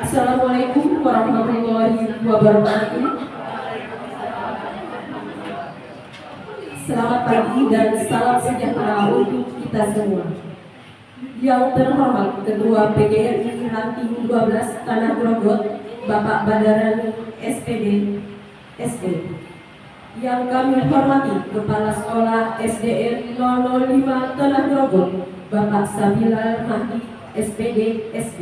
Assalamualaikum warahmatullahi wabarakatuh. Selamat pagi dan salam sejahtera untuk kita semua. Yang terhormat Ketua PGRI Ranting 12 Tanah Grogot, Bapak Badarani SPD SD. Yang kami hormati Kepala Sekolah SDN 005 Tanah Grogot, Bapak Sabilal Mahdi SPD SD.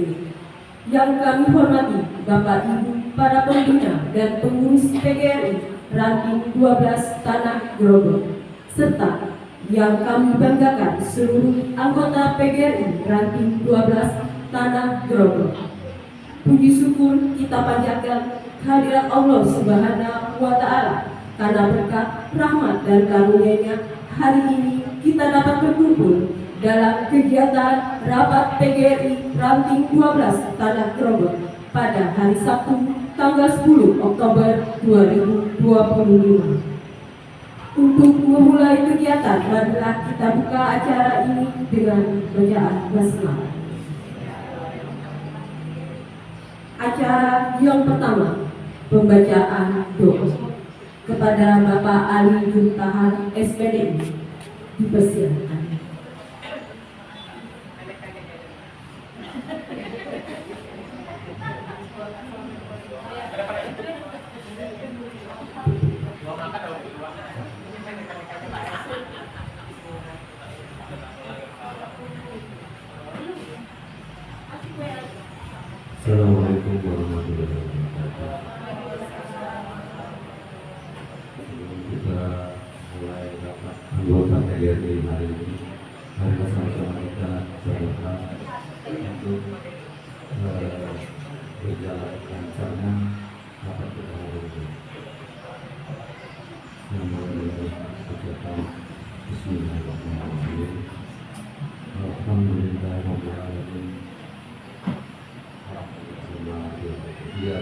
Yang kami hormati Bapak Ibu para pembina dan pengurus PGRI Ranting 12 Tanah Grogot, serta yang kami banggakan seluruh anggota PGRI Ranting 12 Tanah Grogot. Puji syukur kita panjatkan kehadirat Allah Subhanahu wa Ta'ala karena berkat rahmat dan karunia-Nya hari ini kita dapat berkumpul dalam kegiatan rapat PGRI Ranting 12 Tanah Grogot pada hari Sabtu tanggal 10 Oktober 2025. Untuk memulai kegiatan, marilah kita buka acara ini dengan bacaan basmalah. Acara yang pertama, pembacaan doa kepada Bapak Ali Juntahar SPD. Dipersilakan. Assalamualaikum warahmatullahi wabarakatuh. Sebelum kita mulai rapat anggota PGRI hari ini, mari sama-sama kita berdoa untuk berjalan lancarnya rapat kita hari ini. Bismillahirrahmanirrahim. Alhamdulillahirabbil alamin. Iya,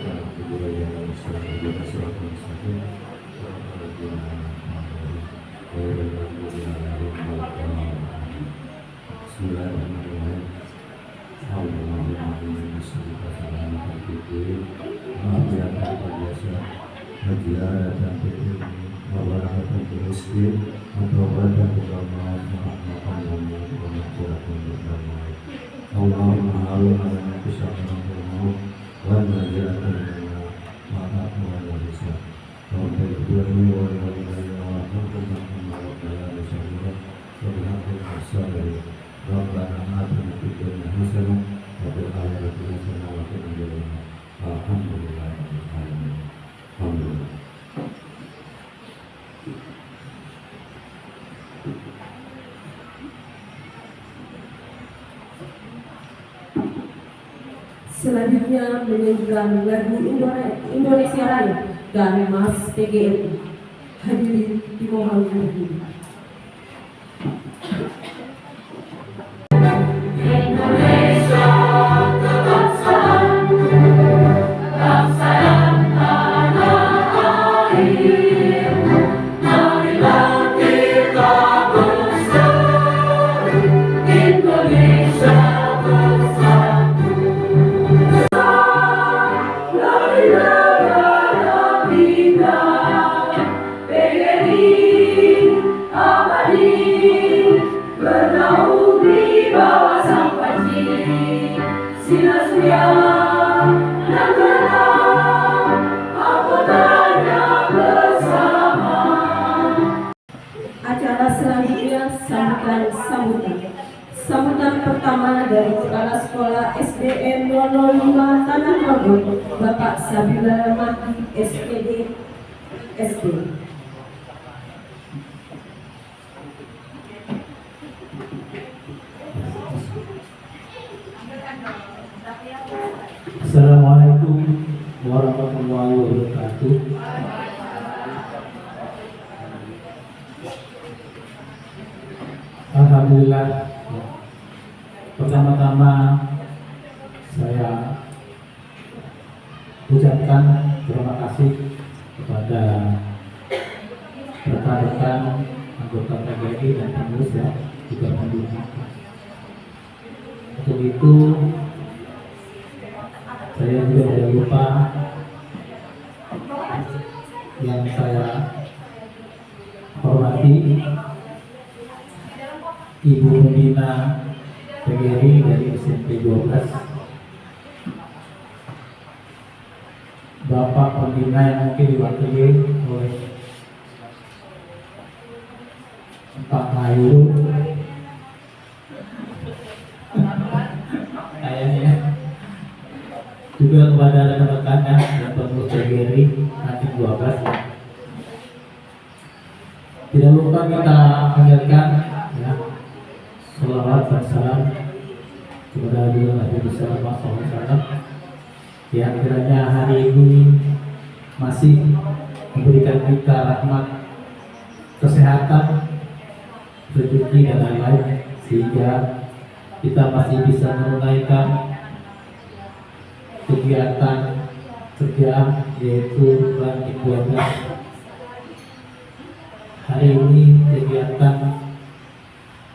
Selanjutnya menyanyikan lagu Indonesia Raya dan Mas PGRI. Hadirin dimohon berdiri. Acara selanjutnya sambutan pertama dari Kepala Sekolah SDN 005 Tanah Grogot, Bapak Sabilal Mahdi SPD SD. Assalamualaikum warahmatullahi wabarakatuh. Alhamdulillah. Pertama-tama saya ucapkan terima kasih kepada rekan-rekan anggota PGRI dan pengurus ya, juga pendukung. Untuk itu Saya juga tidak lupa yang saya hormati Ibu Pembina PGRI dari SMP 12, Bapak Pembina yang mungkin diwakili oleh Pak Mayu, kayaknya juga kepada rekan-rekan yang pengurus PGRI nanti 12. Tidak lupa kita panjatkan ya selawat dan salam kepada Nabi besar Muhammad SAW yang kiranya hari ini masih memberikan kita rahmat, kesehatan, rezeki dan lain-lain sehingga kita masih bisa menunaikan kegiatan kerjaan yaitu ranting 12. Hari ini kegiatan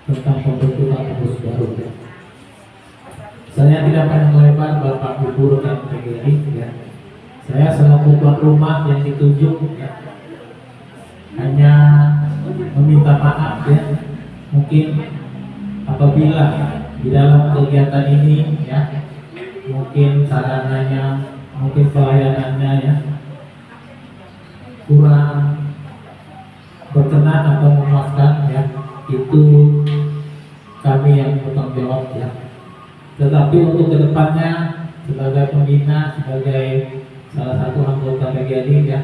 tentang pembentukan pengurus baru. Saya tidak panjang lebar Bapak Ibu dan PGRI ya. Saya selaku tuan rumah yang ditunjuk ya, hanya meminta maaf ya. Mungkin apabila di dalam kegiatan ini ya, mungkin sarananya, mungkin pelayanannya ya kurang berkenan atau memuaskan ya, itu kami yang bertanggung jawab ya. Tetapi untuk kedepannya sebagai pembina, sebagai salah satu anggota PGRI ya,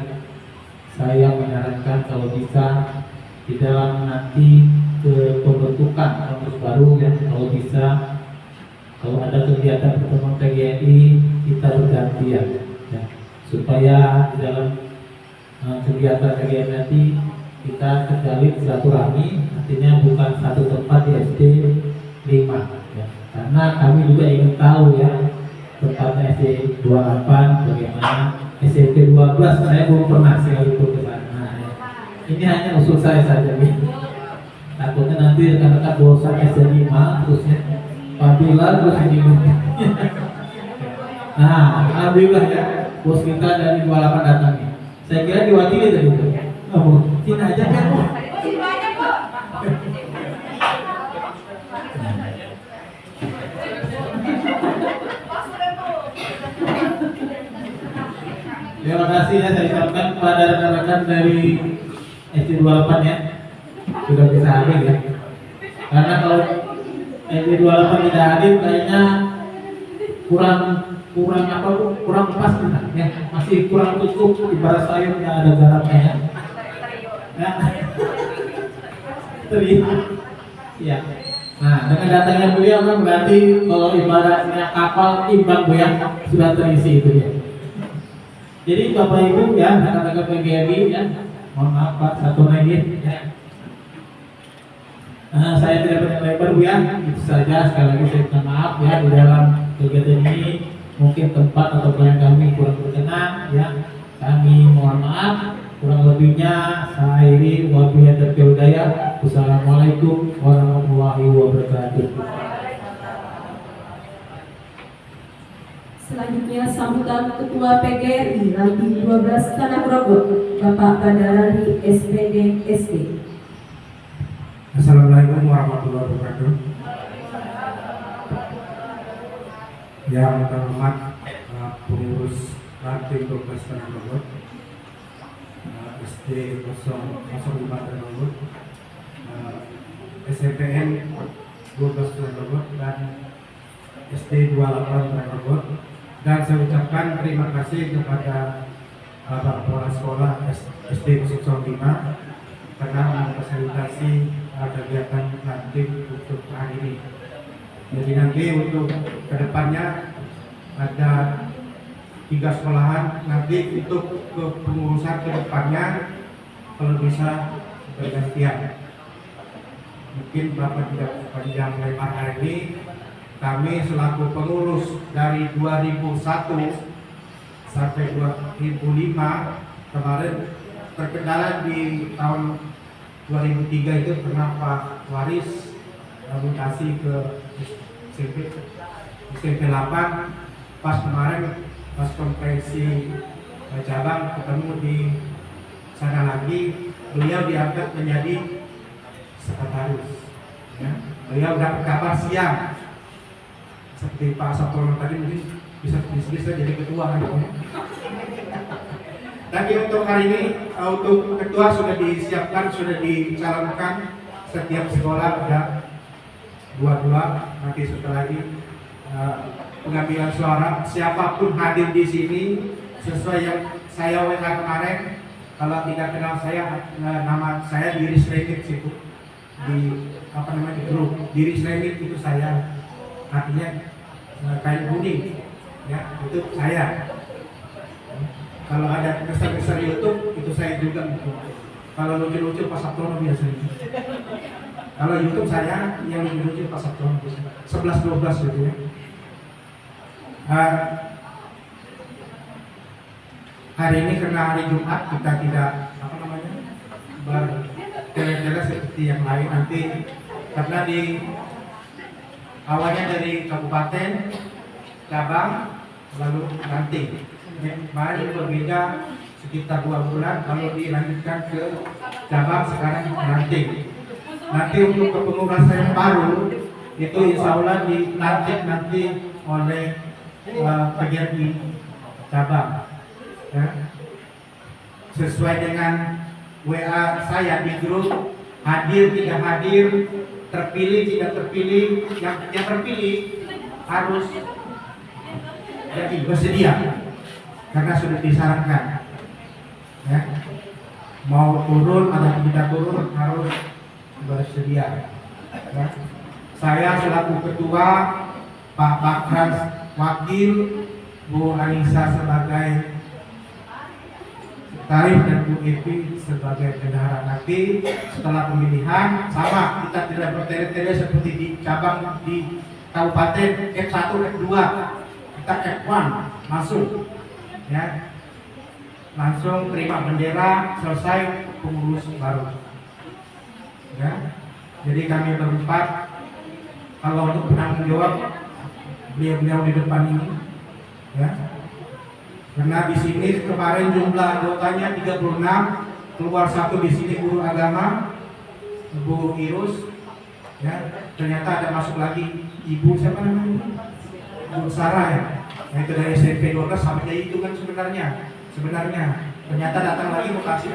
saya menyarankan kalau bisa di dalam nanti ke pembentukan pengurus baru ya, kalau bisa kalau ada kegiatan pertemuan PGRI kita bergantian ya, supaya di dalam kegiatan PGRI nanti kita terjalin silaturahmi, artinya bukan satu tempat di SD 5 ya. Karena kami juga ingin tahu ya tempatnya SD 28 bagaimana, SMP 12 saya belum pernah sekalipun ke sana ya. Ini hanya usul saya saja nih. Takutnya nanti rekan-rekan bosan SD 5 terusnya Pabila terus ini. Nah, alhamdulillah ya bos kita dari 28 datang nih. Saya kira diwakili tadi itu. Oh, sini aja kan. Terima kasih ya saya ucapkan kepada rekan-rekan dari SD 28 ya, sudah bisa hadir ya. Karena kalau SD 28 tidak hadir kayaknya kurang pas kita ya, masih kurang cukup, ibarat sayurnya ada garamnya ya. Ya. Nah, dengan datangnya beliau kan berarti kalau ibaratnya kapal imbang bu ya, sudah terisi itu ya. Jadi Bapak Ibu ya, rekan-rekan PGRI ya, mohon maaf Pak, satu lagi ya. Saya tidak banyak lebar bu ya, itu saja. Sekali lagi saya minta maaf ya, di dalam kegiatan ini mungkin tempat atau klien kami kurang berkenan ya, kami mohon maaf. Kurang lebihnya saya akhiri, wabillahi taufiq wal hidayah. Wassalamualaikum warahmatullahi wabarakatuh. Selanjutnya sambutan Ketua PGRI Ranting 12 Tanah Grogol, Bapak Badarani SPD SD. Assalamualaikum warahmatullahi wabarakatuh. Yang terhormat pengurus Ranting 12 Tanah Grogol, SD 005 Tanah Grogol, SMPN 12 Tanah Grogol, dan SD 28 Tanah Grogol. Dan saya ucapkan terima kasih kepada Bapak Kepala Sekolah SD 005 karena memfasilitasi kegiatan nanti untuk hari ini. Jadi nanti untuk kedepannya ada 3 sekolahan, nanti untuk kepengurusan kedepannya kalau bisa bergantian. Mungkin Bapak tidak panjang lebar hari ini. Kami selaku pengurus dari 2001 sampai 2005 kemarin terkendala di tahun 2003 itu pernah Pak Waris mutasi ke SMP 8 pas kemarin pas konferensi cabang ketemu di sana lagi, beliau diangkat menjadi sekretaris. Ya. Beliau dapat kabar siang seperti Pak Sabtono tadi, mungkin bisa jadi ketua kan. Tapi untuk hari ini untuk ketua sudah disiapkan, sudah dicalonkan. Setiap sekolah ada dua, nanti setelah lagi pengambilan suara. Siapapun hadir di sini sesuai yang saya WA kemarin. Kalau tidak kenal saya, nama saya Diri Remit situ di di grup Diri Remit itu saya, artinya kain kuning, ya itu saya. Kalau ada kesan-kesan YouTube itu saya juga gitu. Kalau lucu-lucu Pak Sabtono biasanya. Kalau YouTube saya yang lucu-lucu Pak Sabtono 11-12 gitu ya. Hari ini karena hari Jumat kita tidak bertele-tele seperti yang lain nanti, karena di awalnya dari kabupaten, cabang, lalu nanti. Kemarin berbeda sekitar 2 bulan, lalu dilanjutkan ke cabang, sekarang nanti. Nanti untuk kepengurusan yang baru itu insya Allah dilantik nanti oleh bagian di cabang. Ya. Sesuai dengan WA saya di grup, hadir tidak hadir, terpilih tidak terpilih, yang terpilih harus jadi bersedia karena sudah disarankan. Ya. Mau turun atau tidak turun harus bersedia. Ya. Saya selaku ketua, Pak Bakras wakil, Bu Anissa sebagai Tarif dan Bu Evi sebagai bendahara. Nanti setelah pemilihan sama, kita tidak bertele-tele seperti di cabang di kabupaten F1, F2, kita F1 masuk, ya langsung terima bendera, selesai pengurus baru. Ya, jadi kami berempat, kalau untuk penanggung jawab beliau-beliau di depan ini, ya. Karena di sini kemarin jumlah anggotanya 36, keluar satu di sini guru agama, Bu Irus, ya. Ternyata ada masuk lagi Ibu siapa namanya? Bu Sarah ya. Nah, itu dari SMP 12 sampai itu kan sebenarnya. Ternyata datang lagi Bekasi.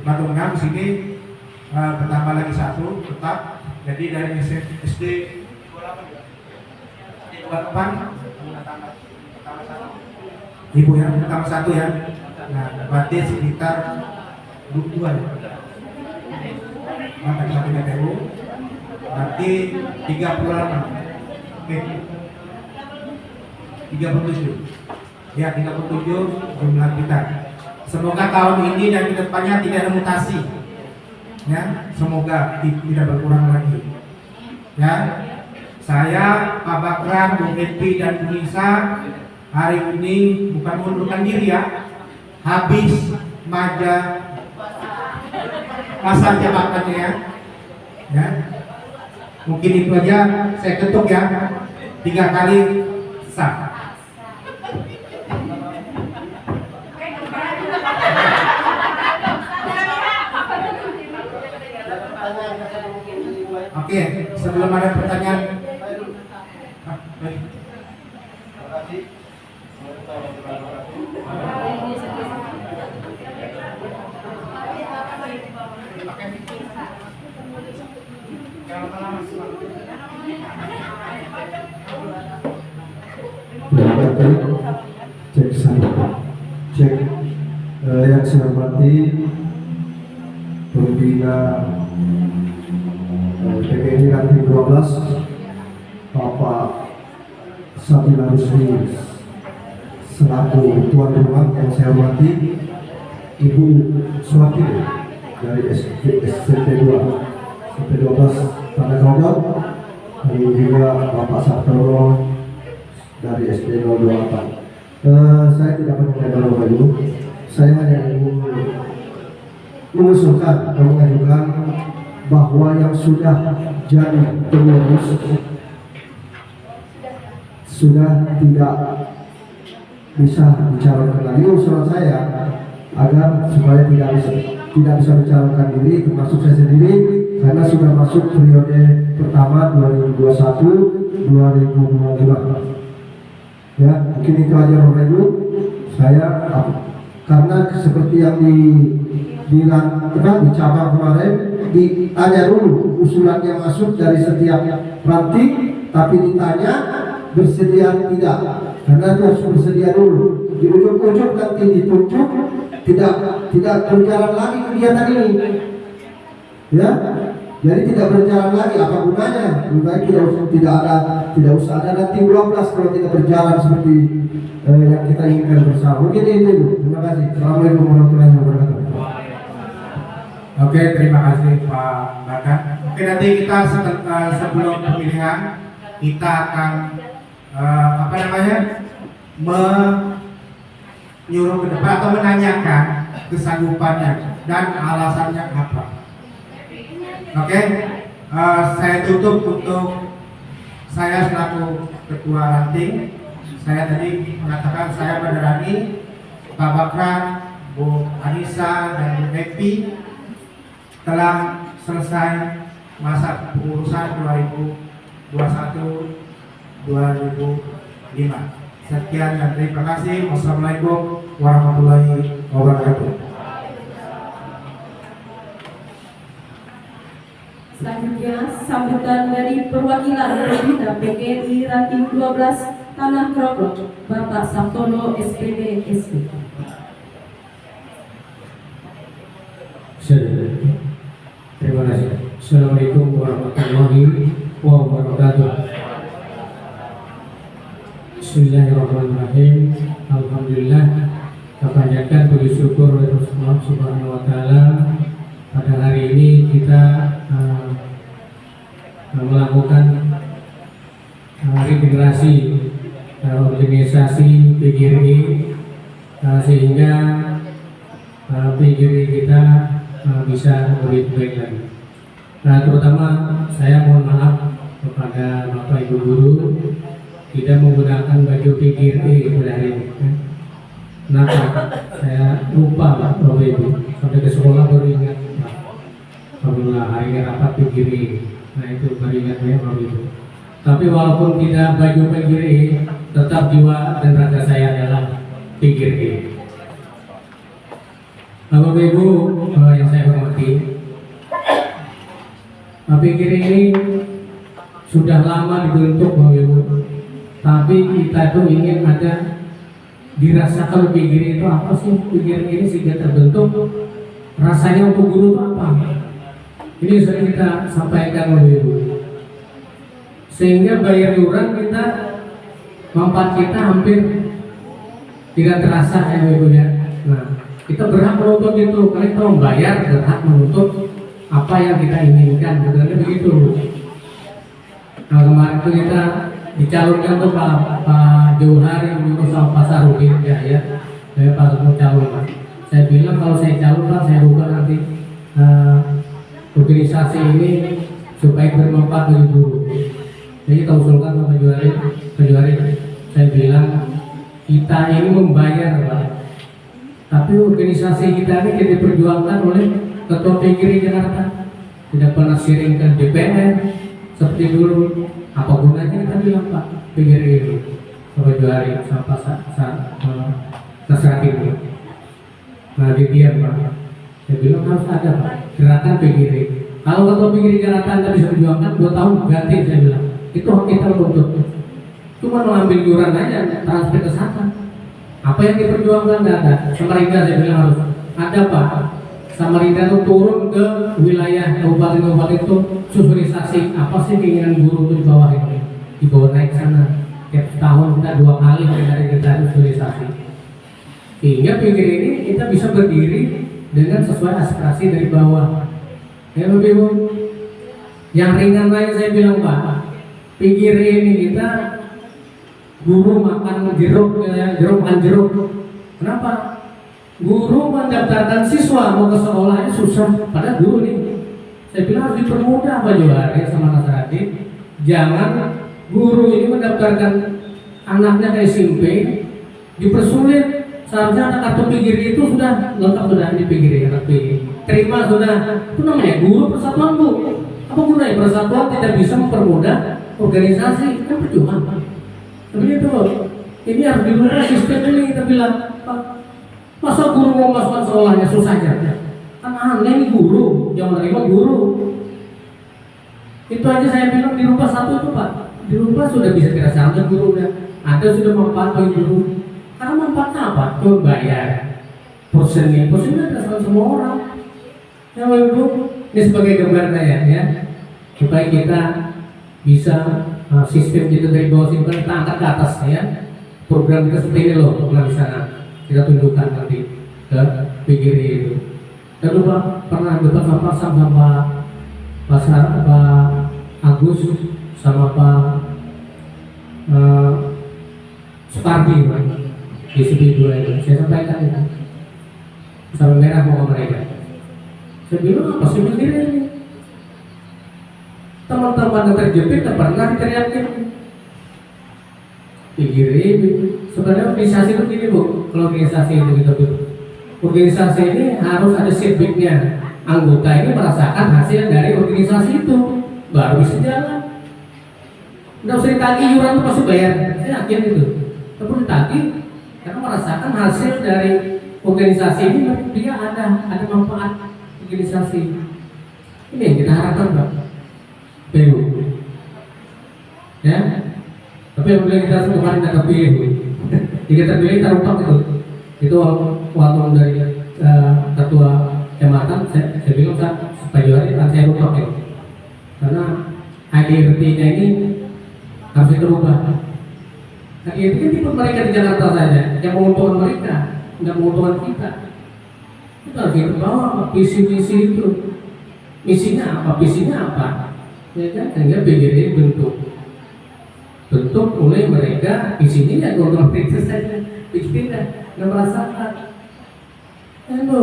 Batu Ngam sini bertambah lagi satu tetap. Jadi dari SD 28 Ibu yang pertama satu ya. Nah, berarti sekitar 22 ya. Nah, tadi KPU berarti 38. Oke. 37. Ya, 37 jumlah kita. Semoga tahun ini dan kedepannya tidak ada mutasi. Ya, semoga tidak berkurang lagi. Ya, saya Pak Bakran, Bu Evi dan Bu Nisa hari ini bukan mengundurkan diri ya, habis masa jabatannya ya. Mungkin itu aja, saya ketuk ya 3 kali sah. Oke, sebelum ada pertanyaan. Cek yang saya hormati pembina PGRI Ranting 12 Bapak Sabila Rusli selaku tuan rumah, yang saya hormati Ibu Suwati dari SMP 12 Tanah Krogol, dan juga Bapak Sabtono dari SD 028. Saya tidak menyampaikan dulu. Saya hanya ingin mengusulkan atau mengajukan bahwa yang sudah jadi pengurus sudah tidak bisa bicarakan lagi usulan saya agar supaya tidak bisa bicarakan diri termasuk saya sendiri karena sudah masuk periode pertama 2021-2025 ya. Mungkin itu aja Bapak Ibu, saya karena seperti yang di cabang kemarin ditanya dulu usulan yang masuk dari setiap ranting, tapi ditanya bersedia tidak, karena itu harus bersedia dulu. Di ujung-ujung nanti ditunjuk tidak berjalan lagi kegiatan ini, ya. Jadi tidak berjalan lagi, apa gunanya? Lebih baik tidak usah ada nanti 12 kalau tidak berjalan seperti yang kita inginkan bersama. Mungkin itu. Terima kasih. Assalamualaikum warahmatullahi wabarakatuh. Oke, terima kasih Pak Badan. Oke, nanti kita sebelum pemilihan kita akan menyuruh ke depan atau menanyakan kesanggupannya dan alasannya apa. Oke, saya tutup untuk saya selaku ketua ranting. Saya tadi mengatakan saya Badarani, Pak Bakran, Bu Anissa dan Bu Epi telah selesai masa pengurusan 2021-2005. Sekian dan terima kasih. Wassalamualaikum warahmatullahi wabarakatuh. Selanjutnya, sambutan dari perwakilan Pembina PGRI Ranting 12 Tanah Grogol, Bapak Sabtono SPD SP. Terima kasih. Assalamualaikum warahmatullahi wabarakatuh. Bismillahirrahmanirrahim. Alhamdulillah, kebanyakan puji syukur kepada Allah Subhanahu wa taala. Pada hari ini kita melakukan regenerasi organisasi PGRI sehingga PGRI kita bisa lebih baik lagi. Terutama saya mohon maaf kepada Bapak Ibu guru tidak menggunakan baju PGRI pada hari ini. Kenapa? Saya lupa Bapak Ibu, sampai ke sekolah baru ingat. Alhamdulillah hari ini rapat PGRI. Nah itu baru ingat ya Bapak Ibu. Tapi walaupun tidak baju PGRI, tetap jiwa dan raga saya adalah PGRI. Bapak Ibu yang saya hormati, PGRI ini sudah lama dibentuk Bapak Ibu, tapi kita tuh ingin ada dirasakan PGRI itu apa sih? PGRI ini sehingga terbentuk, rasanya untuk guru itu apa? Ini sudah kita sampaikan Bapak Ibu, sehingga bayar iuran kita, manfaat kita hampir tidak terasa ya Bapak Ibu ya. Nah, kita berhak menuntut itu, karena kita membayar berhak menuntut apa yang kita inginkan, sebenarnya begitu. Nah kemarin itu kita dicalonkan tuh Pak Johar yang menyuruh sama Pak Sarudin ya, saya Pak calon. Saya bilang kalau saya calon Pak, saya ubah nanti organisasi ini supaya bermanfaat bagi guru. Jadi kita usulkan Pak Johari, saya bilang kita ini membayar Pak, tapi organisasi kita ini tidak diperjuangkan oleh Ketua PGRI Jakarta, tidak pernah sharing ke DPR seperti dulu. Apa gunanya kita bilang Pak PGRI itu Pak Johari sama Pak itu. Nah diam Pak, saya bilang harus ada Pak gerakan PGRI. Kalau Ketua PGRI Jakarta tidak bisa perjuangkan 2 tahun ganti, saya bilang itu hak kita untuk cuma mengambil iuran aja, transfer ke sana. Apa yang diperjuangkan tidak ada. Samarinda saya bilang harus ada Pak. Samarinda itu turun ke wilayah kabupaten itu sosialisasi apa sih keinginan guru itu di bawah ini, dibawa naik sana. Tiap tahun kita 2 kali kita sosialisasi, sehingga PGRI ini kita bisa berdiri dengan sesuai aspirasi dari bawah. Ya Bapak Ibu, yang ringan lain saya bilang Pak, PGRI ini kita guru makan jeruk, jeruk makan jeruk. Kenapa? Guru mendaftarkan siswa mau ke sekolahnya susah, pada guru nih. Saya bilang harus dipermudah Pak Johari sama Nasrati. Jangan guru ini mendaftarkan anaknya ke SMP dipersulit. Seharusnya anak kartu PGRI itu sudah lengkap, sudah di PGRI, anak PGRI terima sudah. Itu namanya guru persatuan, Bu. Apa gunanya persatuan tidak bisa mempermudah organisasi? Kan percuma. Tapi itu ini harus dirubah sistem ini. Kita bilang, Pak, masa guru mau masukkan sekolahnya susah aja? Kan aneh, ini guru yang menerima guru. Itu aja saya bilang dirubah satu itu, Pak. Dirubah sudah bisa dirasakan guru, udah ada sudah manfaat bagi guru. Karena manfaatnya apa? Tuh bayar porsinya dirasakan semua orang. Ya Ibu, ini sebagai gambaran ya, supaya kita bisa sistem kita dari bawah sini kita angkat ke atas ya. Program kita seperti ini loh, program di sana kita tunjukkan nanti ke PGRI itu. Dan lupa pernah debat sama Pak Agus sama Pak Supardi, Pak, di sini dua itu saya sampaikan itu sama merah mau mereka. Saya bilang apa sih begini? Teman-teman yang terjepit tak pernah diteriakin. Pikirin, sebenarnya organisasi itu gini, Bu. Kalau organisasi itu gitu, Bu. Organisasi ini harus ada feedbacknya. Anggota ini merasakan hasil dari organisasi itu, baru bisa jalan. Nggak usah ditagih iuran itu pasti bayar. Saya yakin itu. Tapi ditagih karena merasakan hasil dari organisasi ini, dia ada manfaat organisasi. Ini yang kita harapkan, Pak. PU. Ya. Tapi apabila kita kemarin tidak terpilih, jika terpilih kita rupak itu waktu dari ketua kecamatan saya bilang Pak Johari akan saya rupak itu, karena HDRT-nya ini harus dirubah. HDRT kan tipe mereka di Jakarta saja, yang menguntungkan mereka, tidak menguntungkan kita. Kita harus kita bawa visi-visi itu, misinya apa, visinya apa, ya kan? Sehingga PGRI bentuk oleh mereka isinya ya keuntungan mereka saja, tidak merasakan. Itu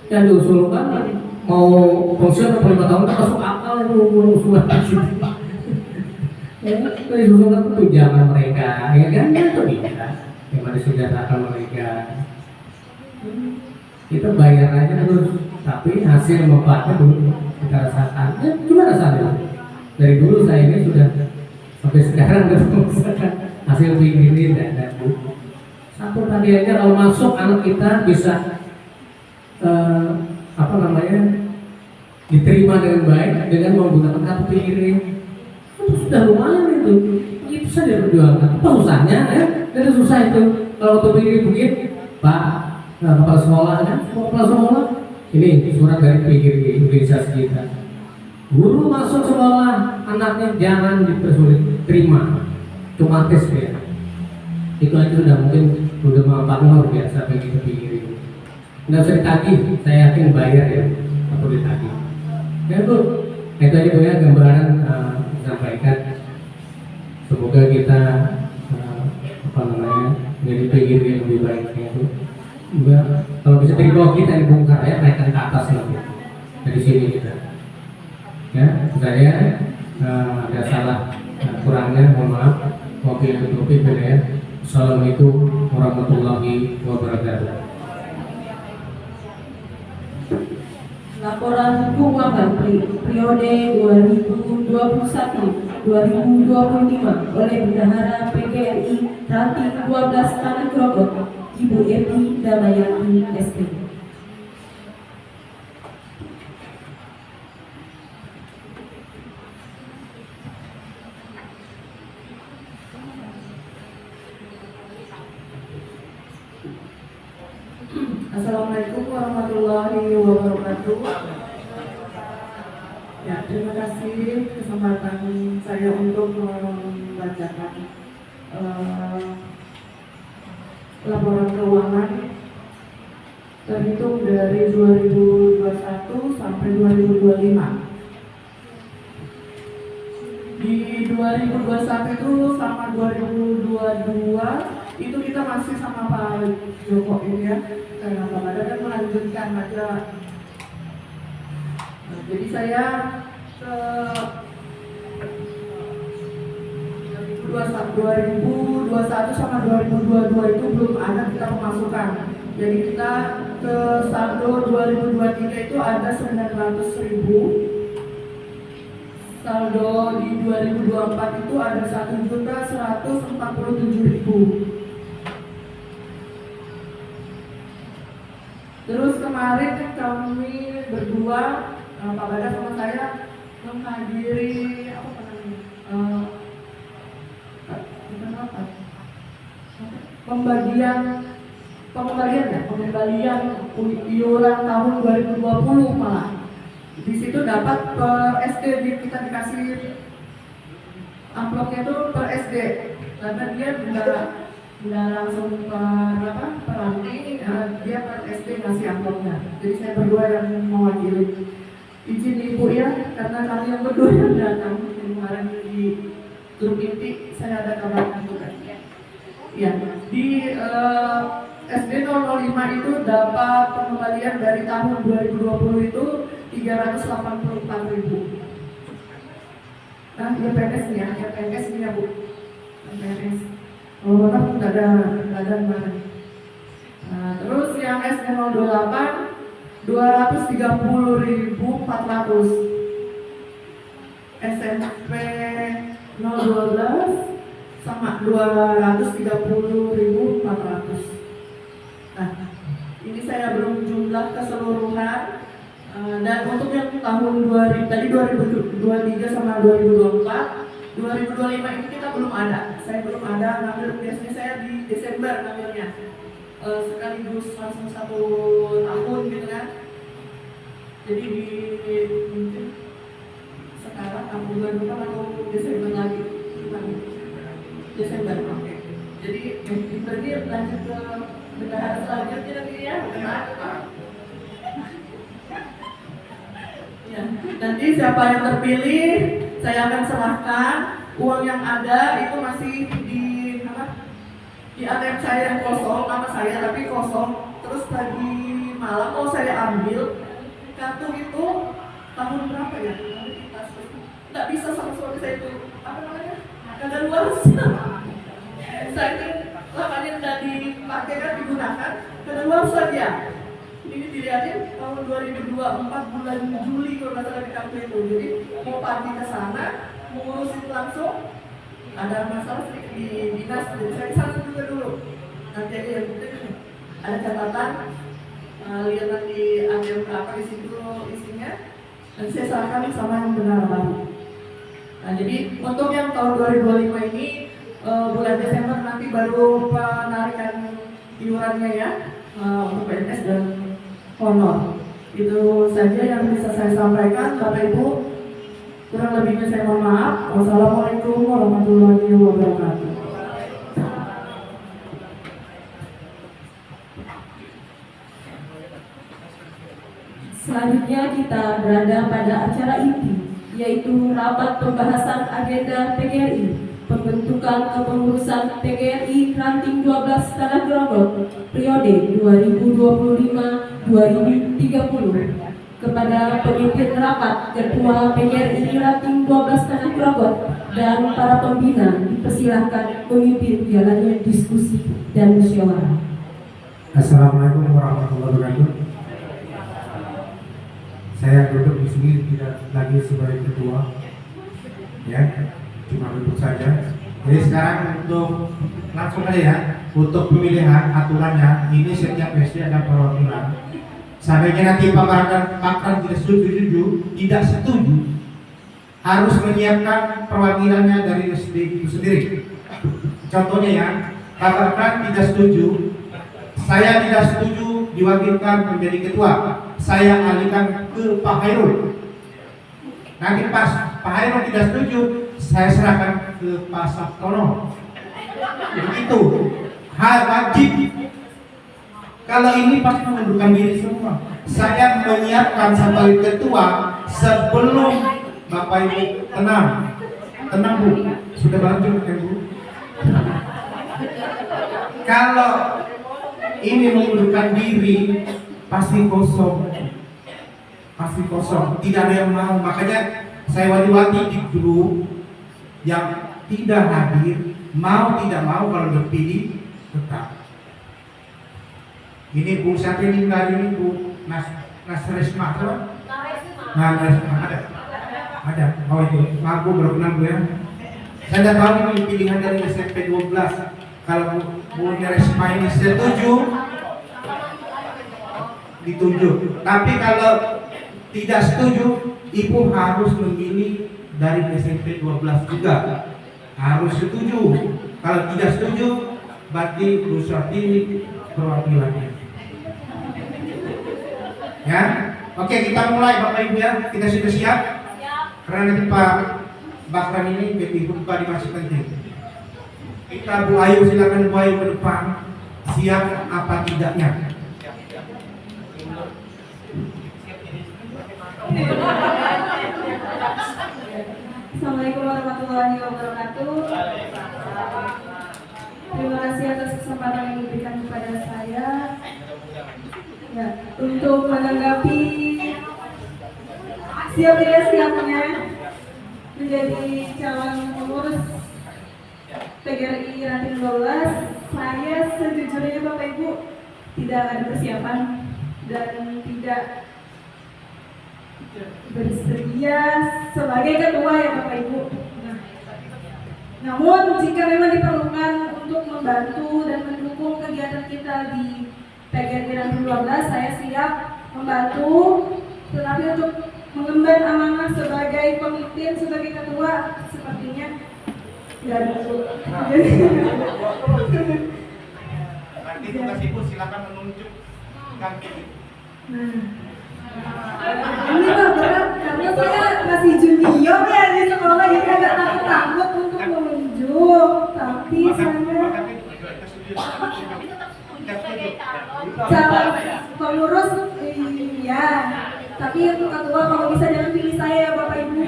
yang diusulkan mau pensiun 5 tahun tak masuk akal itu usulan itu. Ya, itu diusulkan tunjangan mereka, ya kan? Itu bisa, yang disejahterakan mereka. Kita bayar aja terus, tapi hasil manfaatnya belum kita rasakan. Ya, gimana rasanya? Dari dulu saya ini sudah sampai sekarang udah merasakan hasil begini dan satu tadi aja kalau masuk anak kita bisa diterima dengan baik dengan menggunakan kartu pikirin. Itu sudah lumayan itu saja perjuangan. Apa susahnya ya? Dari susah itu kalau kartu pikirin begini, Pak kepala sekolah kan, kepala sekolah ini surat dari pikirin organisasi kita. Guru masuk sekolah, anaknya jangan dipersulit, terima, cuma tes ya. Itu aja sudah mungkin udah manfaatnya luar biasa bagi kita pikirin. Nggak usah ditagih, saya yakin bayar ya, atau ditagih. Ya Bu, itu aja Bu ya gambaran disampaikan. Semoga kita menjadi pikirin yang lebih baik ya Bu. Juga kalau bisa dari bawah kita dibongkar ya, naikkan ke atas lagi dari sini kita. Ya, saya ada salah kurangnya, mohon maaf. Wabillahi taufiq wal hidayah. Assalamualaikum warahmatullahi wabarakatuh. Laporan keuangan periode 2021-2025 oleh Bendahara PGRI Ranting 12 Tanah Grogol, Ibu Eti Damayanti SPD. Assalamualaikum warahmatullahi wabarakatuh. Ya, terima kasih kesempatan saya untuk membacakan laporan keuangan terhitung dari 2021 sampai 2025. Di 2021 itu sama 2022 itu kita masih sama Pak Joko ini ya, karena Pak Badar kan melanjutkan aja. Nah, jadi saya ke 2021 2021 sama 2022 itu belum ada kita pemasukan. Jadi kita ke saldo 2023 itu ada 900.000. Saldo di 2024 itu ada 1.147.000. Terus kemarin kan kami berdua, Pak Badar sama saya menghadiri pengembalian iuran tahun 2020 malah. Di situ dapat per SD, kita dikasih amplopnya itu per SD karena dia nggak langsung per ranting, dia per SD ngasih amplopnya. Jadi saya berdua yang mewakili. Izin ibu ya, karena kami yang berdua yang datang kemarin di grup inti, saya ada kabar juga. Ya, di SD 005 itu dapat pengembalian dari tahun 2020 itu 384.000. Nah, PNS nih ya, PNS ini ya Bu, PNS. Oh, Bapak nggak ada kemarin. Nah, terus yang SD 028 230.400, SMP 012 sama 230.400. Nah, ini saya belum jumlah keseluruhan. Dan untuk yang tahun 2023 sama 2024, 2025 ini kita belum ada. Saya belum ada ngambil, biasanya saya di Desember ngambilnya. Sekaligus langsung 1 tahun gitu kan. Jadi mungkin sekarang bulan depan atau Desember lagi. Desember, oke. Jadi berarti lanjut ke bendahara selanjutnya nanti ya. Ya, nanti siapa yang terpilih, saya akan serahkan uang yang ada itu masih di ATM saya yang kosong, nama saya tapi kosong. Terus tadi malam mau saya ambil kartu itu tahun berapa ya? Nggak bisa sama suami saya itu kagak luas. Saya lapannya udah dipakai kan, digunakan kagak luas saja. Ini dilihatin tahun 2024 bulan Juli kalau nggak salah di kartu itu. Jadi mau pergi ke sana, mau ngurusin langsung, ada masalah sedikit di dinas, jadi saya kesana juga dulu. Nanti aja yang penting ada catatan, lihat nanti ada berapa di situ isinya, dan saya serahkan sama yang benar baru. Nah, jadi untuk yang tahun 2025 ini bulan Desember nanti baru penarikan iurannya ya, untuk PNS dan honor. Itu saja yang bisa saya sampaikan, Bapak Ibu. Kurang lebihnya saya mohon maaf. Wassalamualaikum warahmatullahi wabarakatuh. Selanjutnya kita berada pada acara inti, yaitu rapat pembahasan agenda PGRI, pembentukan kepengurusan PGRI Ranting 12 Tanah Grogol periode 2025-2030. Kepada pemimpin rapat, Ketua PGRI Ranting 12 Tanah Grogol dan para pembina dipersilahkan memimpin jalannya diskusi dan musyawarah. Assalamualaikum warahmatullahi wabarakatuh. Saya duduk di sini tidak lagi sebagai ketua, ya, cuma duduk saja. Jadi sekarang untuk langsung aja ya, untuk pemilihan aturannya ini setiap SD ada perwakilan. Seandainya nanti pakar tidak setuju, harus menyiapkan perwakilannya dari SD itu sendiri. Contohnya ya, pakar tidak setuju, saya tidak setuju diwakilkan menjadi ketua, saya alihkan ke Pak Hairul. Nanti pas Pak Hairul tidak setuju, saya serahkan ke Pak Sabtono. Itu hal wajib. Kalau ini pasti mengundurkan diri semua. Saya menyiapkan sebagai ketua sebelum Bapak Ibu tenang Bu, sudah lanjut kan Bu? Kalau ini mengundurkan diri pasti kosong, tidak ada yang mau. Makanya saya wanti-wanti di grup yang tidak hadir mau tidak mau kalau terpilih tetap. Ini Bu siapa ini hari ini Bu Nasresma apa? Nah, Nasresma ada. Oh itu, maaf Bu berkenan Bu ya. Saya tidak tahu ini pilihan dari SMP 12. Kalau Bu Nasresma ini setuju, ditunjuk. Tapi kalau tidak setuju, Ibu harus memilih dari SMP 12 juga. Harus setuju. Kalau tidak setuju, berarti berusaha pilih perwakilannya. Ya, oke kita mulai Bapak Ibu ya. Kita sudah siap? Karena nanti Pak Bakran ini Ibu Pak masih penting. Kita Bu Ayu, silakan Bu Ayu ke depan. Siap apa tidaknya? Assalamualaikum warahmatullahi wabarakatuh. Terima kasih atas kesempatan yang diberikan kepada saya. Ya, untuk menanggapi siap tidak siapnya menjadi calon pengurus PGRI Ranting 12, saya sejujurnya Bapak Ibu tidak ada persiapan dan tidak bersedia sebagai ketua ya Bapak Ibu. Namun jika memang diperlukan untuk membantu dan mendukung kegiatan kita di PGRI Ranting 12, saya siap membantu. Tetapi untuk mengemban amanah sebagai pemimpin, sebagai ketua, sepertinya tidak bisa. Nanti tugas Ibu silakan menunjuk ganti. Ini mah berat karena saya masih junior ya di sekolah, jadi agak takut untuk menunjuk. Tapi saya calon pengurus iya. Tapi untuk ketua kalau bisa jangan pilih saya Bapak Ibu.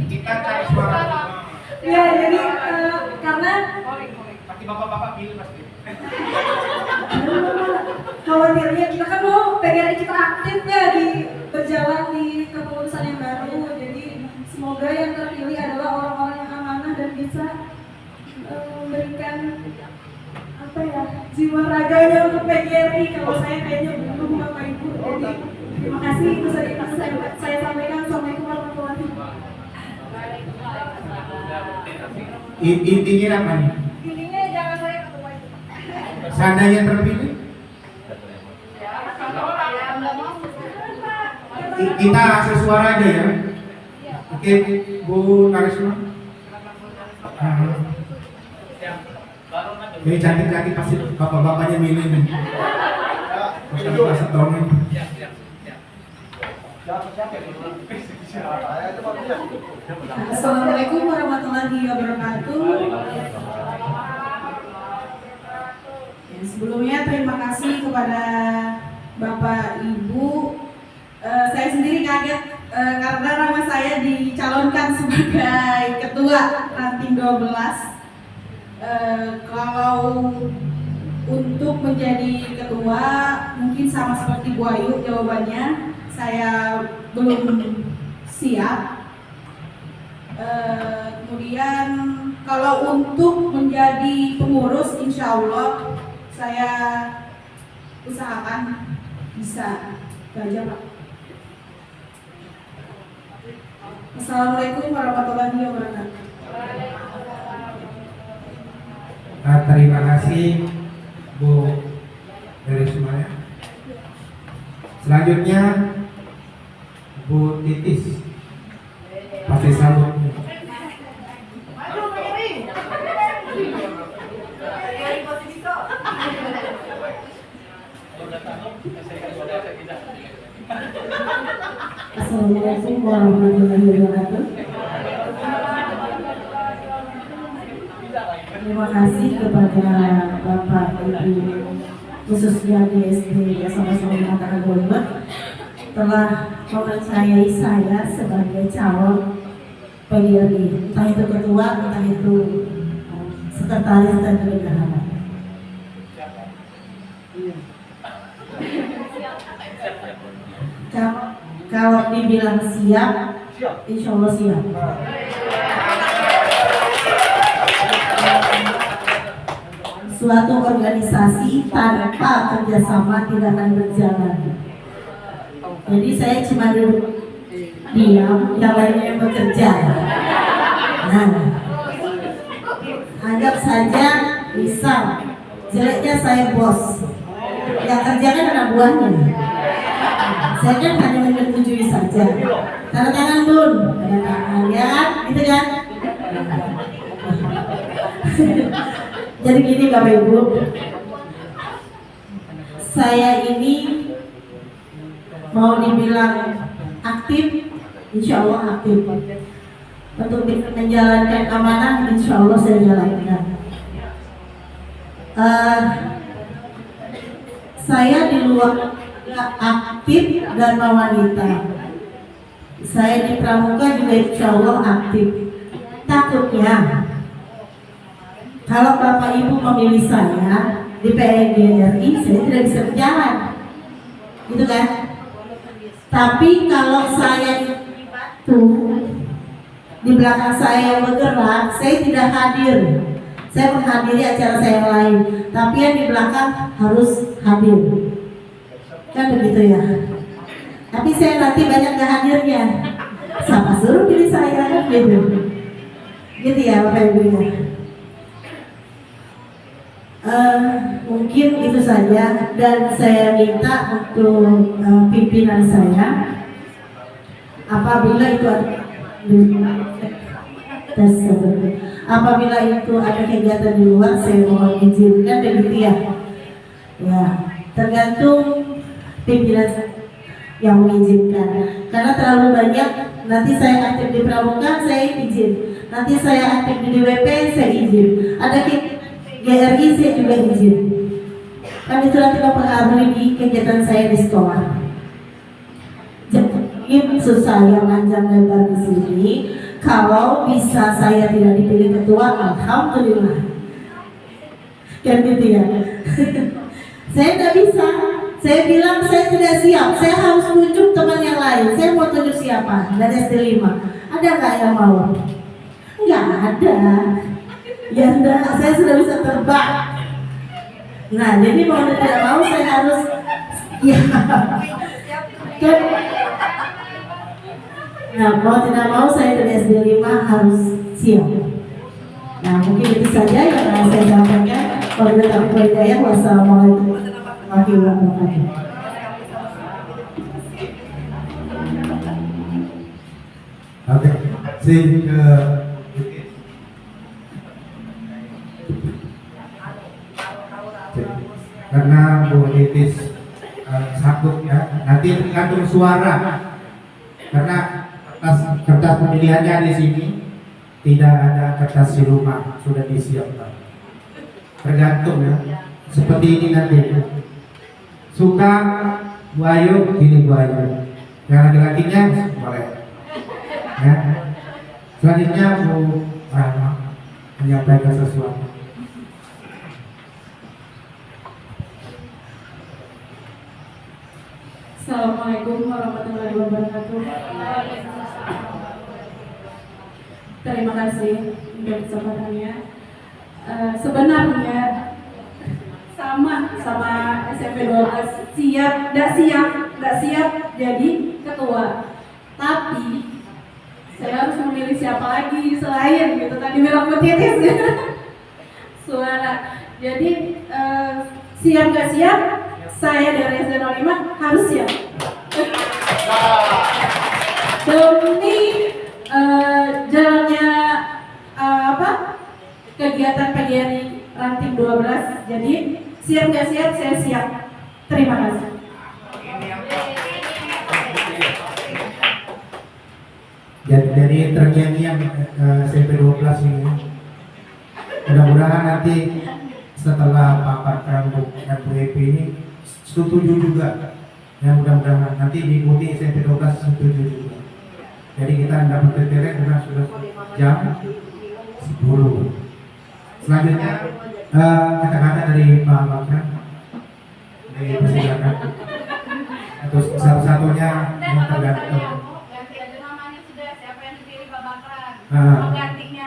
Kita cari suara. Ya jadi karena Pasti bapak-bapak pilih pasti. khawatirnya kita kan mau PGRI kita aktif ya di berjalan di kepengurusan yang baru. Jadi semoga yang terpilih adalah orang-orang yang amanah dan bisa memberikan apa ya jiwa raganya untuk PGRI. Kalau saya kayaknya belum Bapak Ibu. Jadi terima kasih, itu saja yang saya sampaikan. Assalamualaikum warahmatullahi wabarakatuh. Intinya apa nih? Intinya jangan saya ketua itu. Seandainya terpilih, kita hasil suara aja ya. Oke, Bu Narisma. Ini cantik-cantik pasti bapak-bapaknya milih nih. Masa dongeng. Assalamualaikum warahmatullahi wabarakatuh. Ya, sebelumnya terima kasih kepada Bapak Ibu. Saya sendiri kaget karena nama saya dicalonkan sebagai ketua Ranting 12. Kalau untuk menjadi ketua mungkin sama seperti Bu Ayu jawabannya, saya belum siap. Kemudian kalau untuk menjadi pengurus, insya Allah saya usahakan bisa. Itu aja Pak. Assalamualaikum warahmatullahi wabarakatuh. Terima kasih Bu dari semuanya. Selanjutnya Bu Titis pasti sambut. Assalamualaikum warahmatullahi wabarakatuh. Terima kasih kepada Bapak Ibu khususnya di SD sama-sama mengatakan Golbert telah mempercayai saya sebagai calon PGRI, entah itu ketua, entah itu sekretaris dan bendahara. Kalau dibilang siap, insya Allah siap. suatu organisasi tanpa kerjasama tidak akan berjalan. Jadi saya cuma duduk diam, yang lainnya yang bekerja. Nah, anggap saja misal jeleknya saya bos, yang kerja kan anak buahnya. Saya kan hanya menyetujui saja. Tanda tangan Bun, tanda tangan ya kan, gitu kan? Jadi gini Bapak Ibu, saya ini mau dibilang aktif, insya Allah aktif. Untuk menjalankan amanah, insya Allah saya jalankan. Saya di luar aktif dan wanita. Saya di pramuka juga insya Allah aktif. Takutnya kalau Bapak Ibu memilih saya di PNGRI, saya tidak bisa berjalan, gitu kan? Tapi kalau saya itu di belakang saya bergerak, saya tidak hadir. Saya menghadiri acara saya yang lain, tapi yang di belakang harus hadir. Kan begitu ya? Tapi saya nanti banyak gak hadirnya. Siapa suruh pilih saya, gitu. Gitu ya Bapak Ibu ya. Mungkin itu saja, dan saya minta untuk pimpinan saya, apabila itu ada kegiatan di luar, saya mohon izin, kan begitu ya. Ya, tergantung pimpinan yang mengizinkan. Karena terlalu banyak, nanti saya aktif di pramuka, saya izin. Nanti saya aktif di DWP, saya izin. Ada GRI, saya juga izin. Kan itu nanti mempengaruhi di kegiatan saya di sekolah. Jadi susah yang panjang lebar di sini. Kalau bisa saya tidak dipilih ketua, alhamdulillah. Kan gitu ya. Saya tidak bisa. Saya bilang saya tidak siap. Saya harus tunjuk teman yang lain. Saya mau tunjuk siapa dari SD 5. Ada nggak yang mau? Nggak ada. Ya enggak, saya sudah bisa terbang. Nah, jadi mau tidak mau saya harus ya. Kan? Nah, mau tidak mau saya dari SD 5 harus siap. Nah, mungkin itu saja yang saya sampaikan. Wabillahi taufiq wal hidayah. Wassalamualaikum warahmatullahi wabarakatuh. Oke, karena Bu Titis sanggup ya, nanti tergantung suara, karena kertas pemilihannya di sini tidak ada kertas siluman, sudah disiapkan. Tergantung ya, seperti ini nanti. Suka Bu Ayu, pilih Bu Ayu. Yang laki-lakinya boleh. Ya. Selanjutnya Bu Rahma menyampaikan sesuatu. Assalamualaikum warahmatullahi wabarakatuh. Terima kasih untuk kesempatannya. Sebenarnya sama SMP 12, tidak siap jadi ketua. Tapi saya harus memilih siapa lagi selain gitu tadi bilang Bu Titis suara. Jadi siap nggak siap, saya dari SD 05 harus siap demi jalannya kegiatan PGRI ranting 12. Jadi siap nggak siap, saya siap. Terima kasih. Jadi terjadi yang SMP 12 ini, mudah-mudahan nanti setelah paparkan FWP ini setuju juga ya, mudah-mudahan nanti diikuti SMP 12 setuju juga. Jadi kita dapat kriteria karena sudah jam 10. Selanjutnya kata-kata dari Pak Bakar dari persilakan. Terus satu-satunya yang tergantung.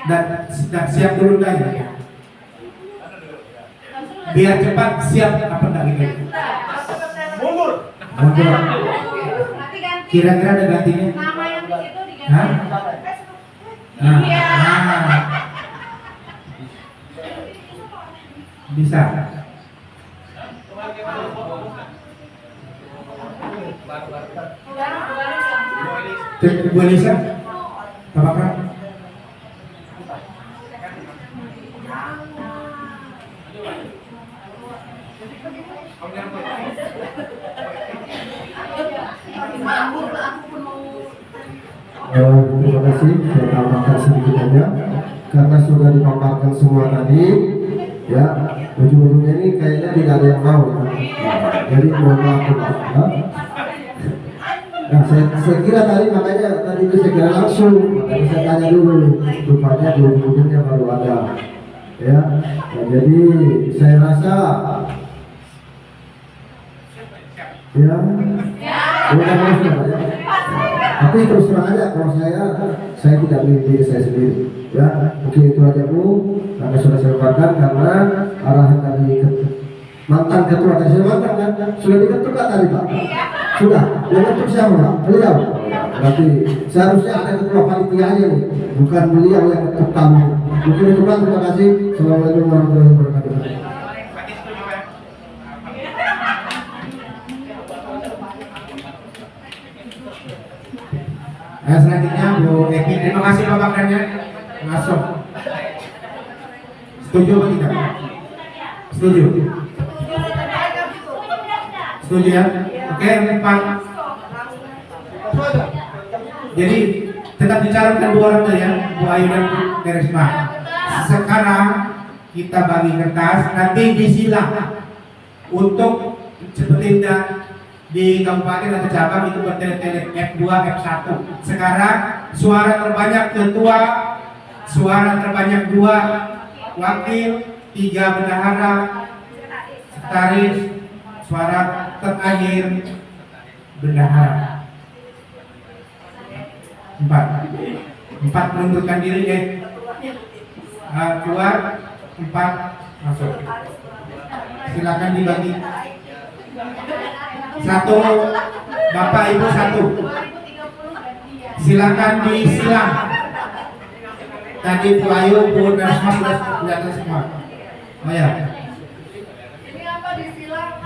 Dan siap dulu guys. Biar cepat siap apa enggak gitu. Mundur. Kira-kira ada gantinya? Nama yang di situ diganti. Hah? Nah. Bisa. Bu Elisa, apa? Terima kasih, saya tambahkan sedikit aja karena sudah dipaparkan semua tadi ya, ujung-ujungnya ini kayaknya tidak ada yang mau ya. Jadi mohon maaf ya. Nah, saya kira tadi itu saya kira langsung, makanya saya tanya dulu, rupanya di ujung-ujungnya baru ada ya. Nah, jadi saya rasa ya udah masuk ya. Tapi terus terang aja kalau saya tidak milih diri saya sendiri ya. Mungkin itu aja Bu, karena sudah saya paparkan karena arahan dari mantan ketua tadi, saya mantan kan sudah diketuk kan tadi Pak? Sudah, yang ketuk siapa Pak? Beliau. Berarti seharusnya ada ketua panitia aja nih, bukan beliau yang ketuk tamu. Mungkin itu Pak, terima kasih. Assalamualaikum warahmatullahi wabarakatuh. Selanjutnya Bu Eki, terima kasih paparannya. Masuk. Setuju atau tidak? Setuju. Setuju ya? Oke, Pak. Jadi tetap dicalonkan dua orang tuh ya, Bu Ayu dan Bu Teresma. Sekarang kita bagi kertas, nanti disilang untuk seperti di kabupaten atau cabang itu bertele-tele F2, F1. Sekarang suara terbanyak ketua, suara terbanyak 2 wakil, 3 bendahara, sekretaris, suara terakhir bendahara. 4 menundukkan diri ya. Keluar, 4 masuk. Silakan dibagi. 1 Bapak Ibu 1. Silakan disilang. Tadi Bu Ayu, Bu Teresma sudah kelihatan semua. Oh ya.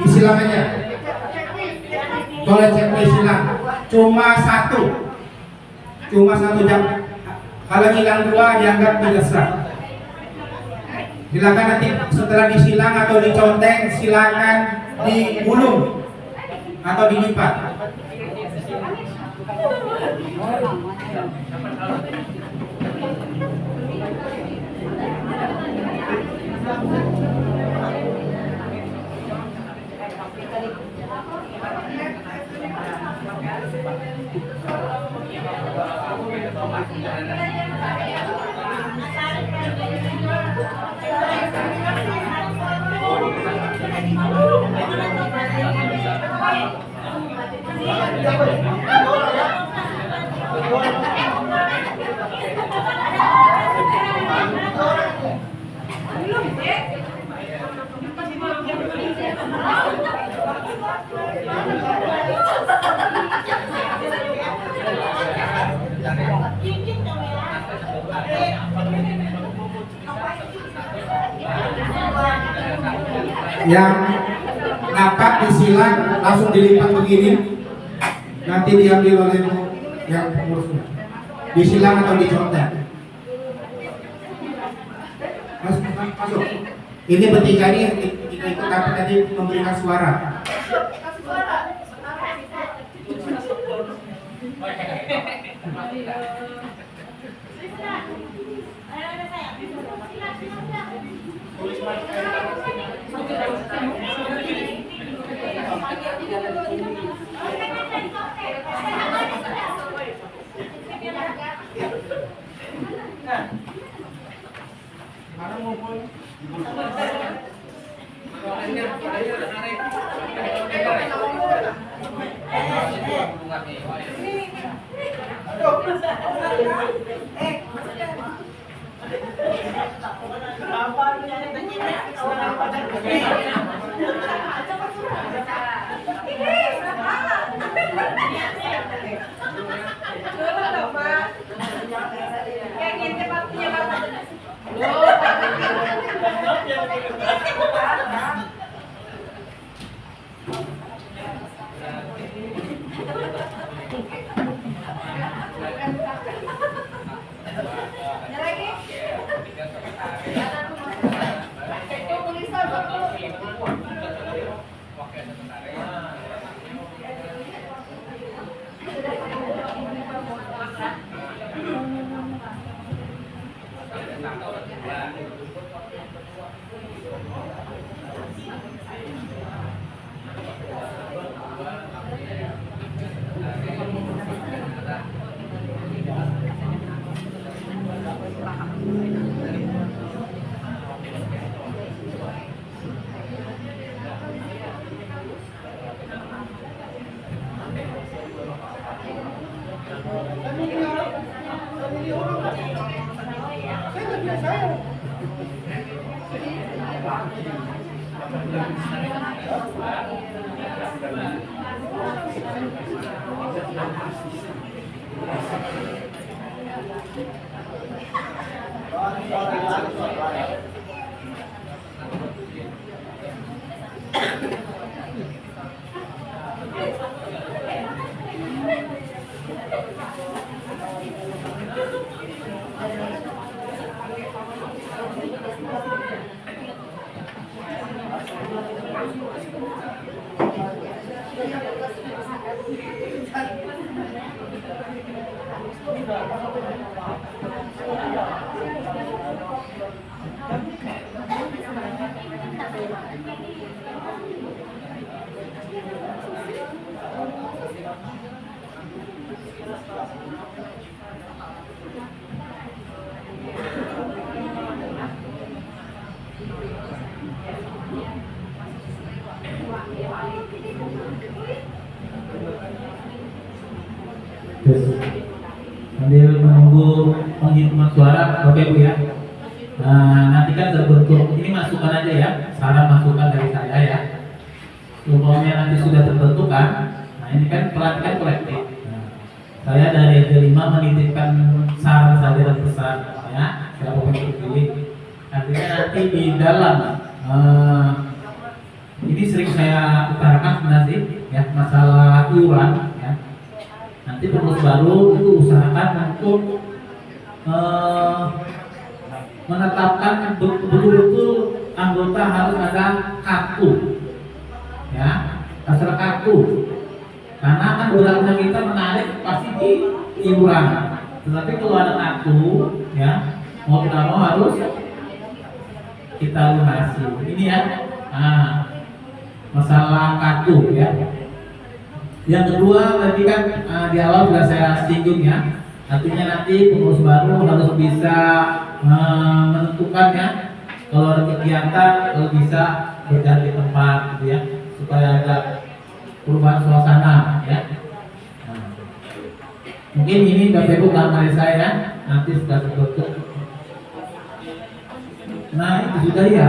Disilang aja. Boleh checklist silang. Cuma 1 jam. Kalau hilang 2 dianggap tidak sah. Silakan nanti setelah disilang atau diconteng, silakan digulung atau dilipat. Yang dapat disilang langsung dilipat begini, nanti diambil oleh yang pengurusnya. Disilang atau dicontek. Masuk. Ini bertiga ini ikut dapat tadi memberikan suara. Terus sambil menunggu penghitungan suara Bapak Ibu ya. Nanti kan terbentuk, ini masukan aja ya, saran masukan dari saya ya. Umpamanya nanti sudah terbentuk kan, nah ini kan pelatihan kolektif. Saya dari SD 5 menitipkan saran saja dan pesan ya, siapa yang terpilih. Artinya nanti di dalam ini sering saya utarakan sebenarnya ya, masalah iuran ya. Nanti pengurus baru itu usahakan untuk menetapkan betul-betul anggota harus ada kartu ya, masalah kartu, karena kan beberapa kita menarik pasti di iuran, tetapi kalau ada kartu ya mau tidak mau harus kita lunasi ini ya. Masalah kartu ya. Yang kedua tadi kan di awal sudah saya singgung ya, artinya nanti pengurus baru harus bisa menentukan ya, kalau ada kegiatan kalau bisa berganti tempat gitu ya, supaya ada perubahan suasana ya. Mungkin ini Bapak Ibu dari saya nanti sudah terbentuk. Nah itu sudah ya,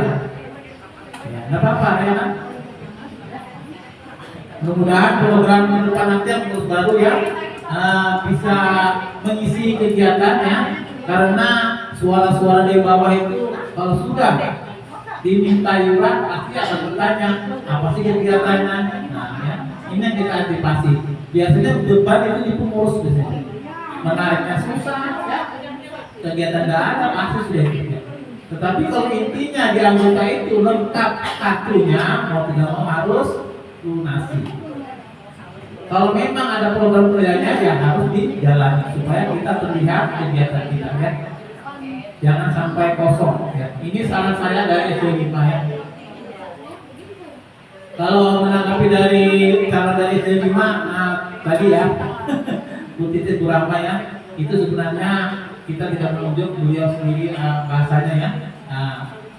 nggak apa-apa ya kan. Mudah-mudahan program ke depan nanti yang pengurus baru ya bisa mengisi kegiatannya, karena suara-suara dari bawah itu kalau sudah diminta iuran pasti akan bertanya apa sih kegiatannya. Nah ya, ini yang kita antisipasi. Biasanya beban itu di pengurus biasanya, menariknya susah ya, kegiatan nggak ada pasti sudah itu. Tetapi kalau intinya di anggota itu lengkap kartunya, mau tidak mau harus lunasi. Kalau memang ada program kerjanya ya harus dijalani supaya kita terlihat kegiatan kita ya. Jangan sampai kosong ya. Ini saran saya dari SD 5 ya. Kalau menanggapi dari saran dari SD 5 tadi ya Bu Titis Burama ya, itu sebenarnya kita tidak menunjuk beliau sendiri bahasanya ya.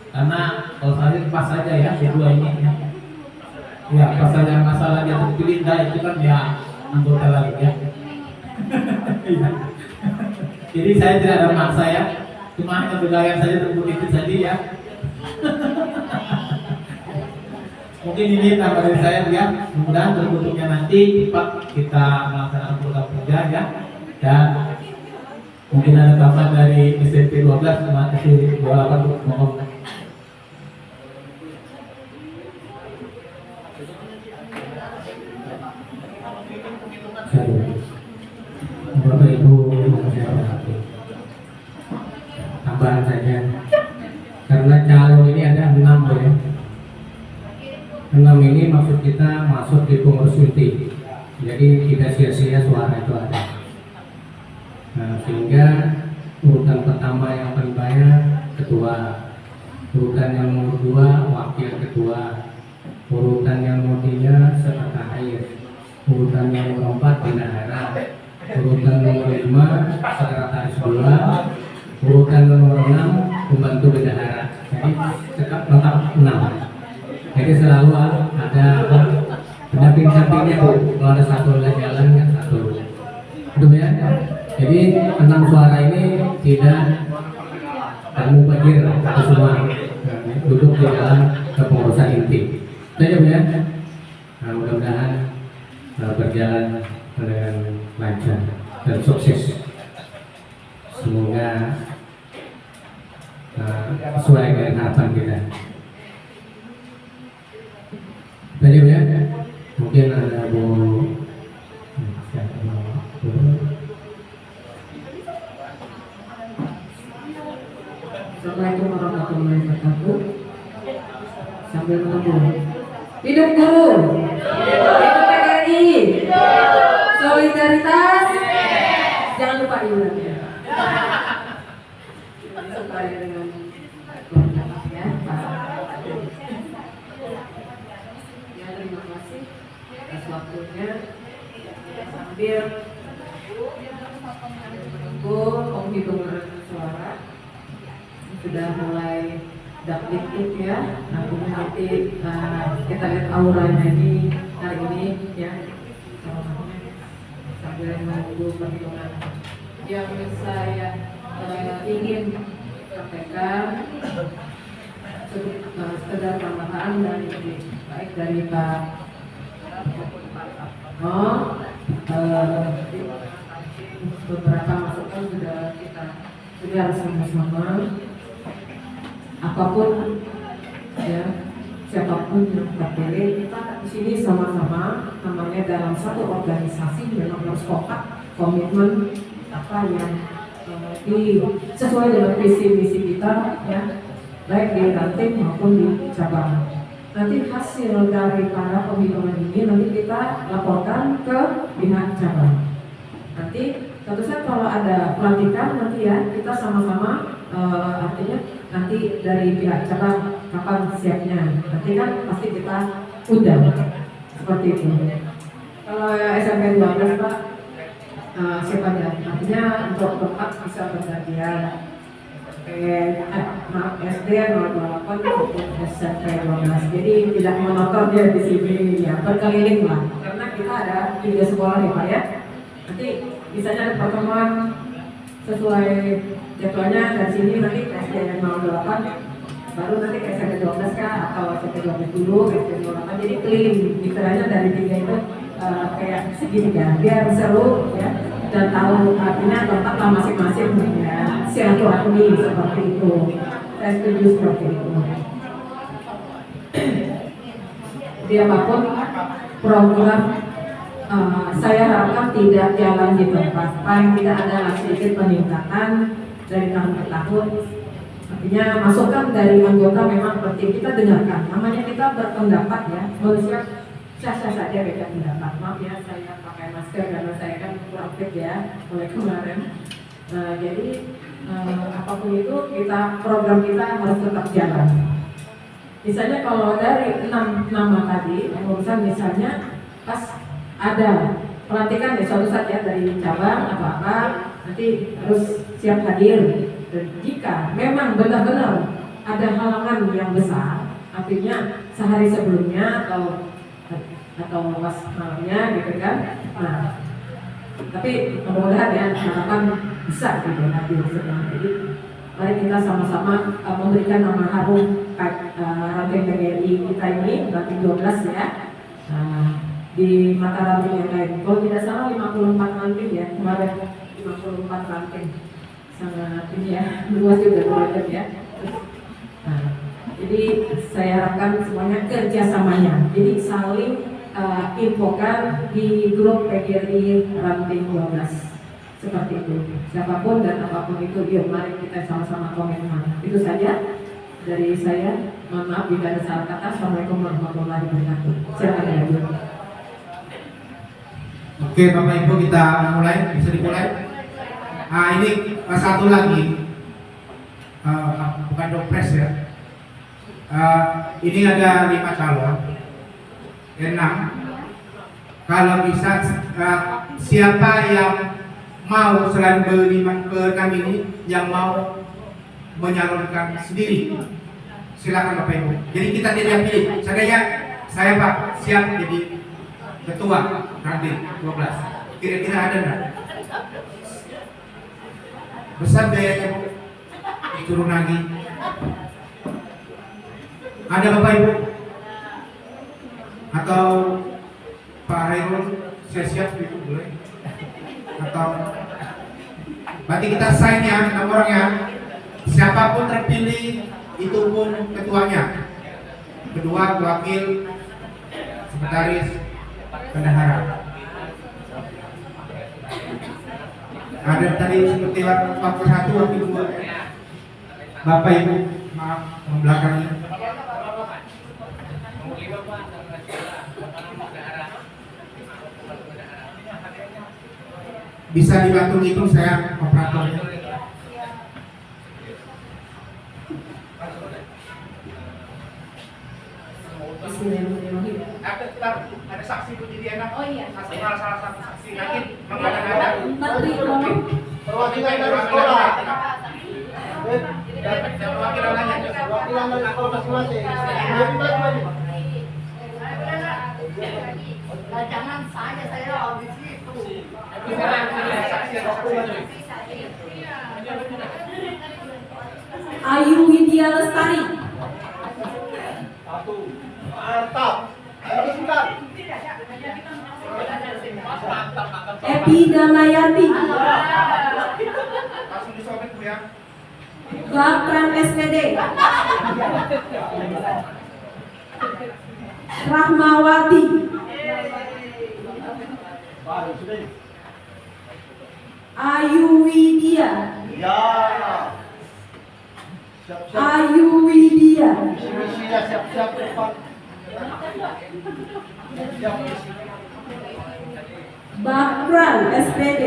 Karena kalau saya pas saja ya kedua ini ya. Ya, pas saja masalah dia terpilih itu kan ya anggota lagi ya. Jadi saya tidak ada maksa ya, cuma hanya budaya saja terbukti tadi ya. Mungkin ini tambah dari saya Bu ya. Mudah-mudahan terbentuknya nanti cepat kita melaksanakan program kerja ya. Dan mungkin ada tambahan dari SMP 12 sama SMP 28 Bu. Mohon. Bapak Ibu saya hormati, tambahan saja karena calon ini ada 6 ya. 6 ini maksud kita masuk di pengurus inti, jadi tidak sia-sia suara itu ada. Nah, sehingga urutan pertama yang paling banyak ketua, urutan yang nomor 2 wakil ketua, urutan yang nomor 3 sekretaris, urutan yang nomor 4 bendahara, urutan nomor 5 sekretaris bola, urutan nomor 6 pembantu bendahara. Jadi tetap lengkap 6. Jadi selalu ada pendamping sampingnya Bu. Kalau ada satu lagi jalan kan satu. Itu ya. Jadi 6 suara ini tidak termubazir itu semua duduk di dalam kepengurusan inti. Itu aja Bu ya. Nah, mudah-mudahan berjalan dengan lancar dan sukses. Semoga sesuai dengan harapan kita. Tadi ya, mungkin ada Bu. Assalamualaikum warahmatullahi wabarakatuh. Sambil menunggu. Hidup guru. Hidup PGRI. Solidaritas. Jangan lupa iurannya. Supaya dengan ya, Pak. Ya, terima kasih atas waktunya. Sambil menunggu penghitungan suara sudah mulai dapet ya. Nanti kita lihat auranya ini hari ini ya. Sambil menunggu perhitungan yang saya ingin sampaikan sekedar tambahan dari baik dari Pak beberapa masukan sudah sama-sama. Apapun ya, siapapun yang terpilih, kita di sini sama-sama namanya dalam satu organisasi memang harus kompak, komitmen apa yang sesuai dengan visi misi kita ya, baik di ranting maupun di cabang. Nanti hasil dari para penghitungan ini nanti kita laporkan ke pihak cabang. Nanti tentu saja kalau ada pelantikan nanti ya kita sama-sama artinya nanti dari pihak cabang kapan siapnya. Nanti kan pasti kita undang seperti itu. Kalau SMP 12 Pak siapa aja? Artinya untuk tempat bisa bergantian. SD 08 maupun SMP 12. Jadi tidak monoton dia di sini ya, berkeliling lah. Karena kita ada 3 sekolah ya Pak ya. Nanti misalnya ada pertemuan sesuai jadwalnya dari sini nanti ke SD 08 baru nanti ke SMP 12 kah atau SMP 12 dulu ke SMP 08. Jadi keliling istilahnya dari 3 itu kayak segitiga biar seru ya dan tahu artinya tempatlah masing-masing ya, silaturahmi seperti itu. Saya setuju seperti itu. Jadi apapun program saya harapkan tidak jalan di tempat, paling tidak ada sedikit peningkatan dari tahun ke tahun. Artinya masukan dari anggota memang penting kita dengarkan. Namanya kita berpendapat ya, manusia sah-sah saja beda pendapat. Maaf ya saya pakai masker karena saya kan kurang fit ya mulai kemarin. Jadi apapun itu program kita harus tetap jalan. Misalnya kalau dari 6 nama tadi urusan misalnya pas ada pelantikan ya suatu saat ya dari cabang apa-apa nanti harus siap hadir. Dan jika memang benar-benar ada halangan yang besar, artinya sehari sebelumnya atau pas malamnya gitu kan. Nah, tapi mudah-mudahan ya harapan bisa gitu hadir semua. Jadi Mari kita sama-sama memberikan nama harum ranting PGRI kita ini, ranting 12 ya. Di mata ranting yang lain. Kalau tidak salah 54 ranting ya, kemarin 54 ranting. Sangat ini ya, luas juga proyek ya. Jadi saya harapkan semuanya kerjasamanya. Jadi saling infokan di grup PGRI ranting 12. Seperti itu. Siapapun dan apapun itu, yuk mari kita sama-sama komitmen. Itu saja dari saya. Mohon maaf jika ada salah kata. Assalamualaikum warahmatullahi wabarakatuh. Silakan ya Bu. Oke Bapak Ibu, kita mulai, bisa dimulai. Nah ini satu lagi, bukan dopres ya. Ini ada 5 calon, 6. Kalau bisa siapa yang mau selain ke-6 ini yang mau menyalurkan sendiri, silakan Bapak Ibu. Jadi kita tidak pilih. Saya Pak siap jadi ketua nanti 12. Kira-kira ada nggak? Besar biayanya Bu, turun lagi. Ada Bapak Ibu? Atau Pak Hairul, saya siap itu boleh? Atau berarti kita sign ya nomornya. Siapapun terpilih itu pun ketuanya, kedua wakil, sekretaris, bendahara. Ada tadi seperti wakil 1, wakil 2. Bapak Ibu, maaf membelakangi. Bisa dibantu itu saya operatornya. Bismillahirrahmanirrahim. Ada saksi Bu jadi enak. Oh iya. Salah satu saksi lagi mengada-ngada. Menteri tolong. Perwakilan dari sekolah. Perwakilan lainnya. Perwakilan dari sekolah masing-masing. Jangan saya habis itu. Ayu Widya Lestari. Mantap. Epi Damayanti. Langsung disobek Bu ya. Bakran SPD. Rahmawati. Ayu Widya. Ya. Ayu Widya. Misi-misinya siap-siap cepat. Bakran SPD.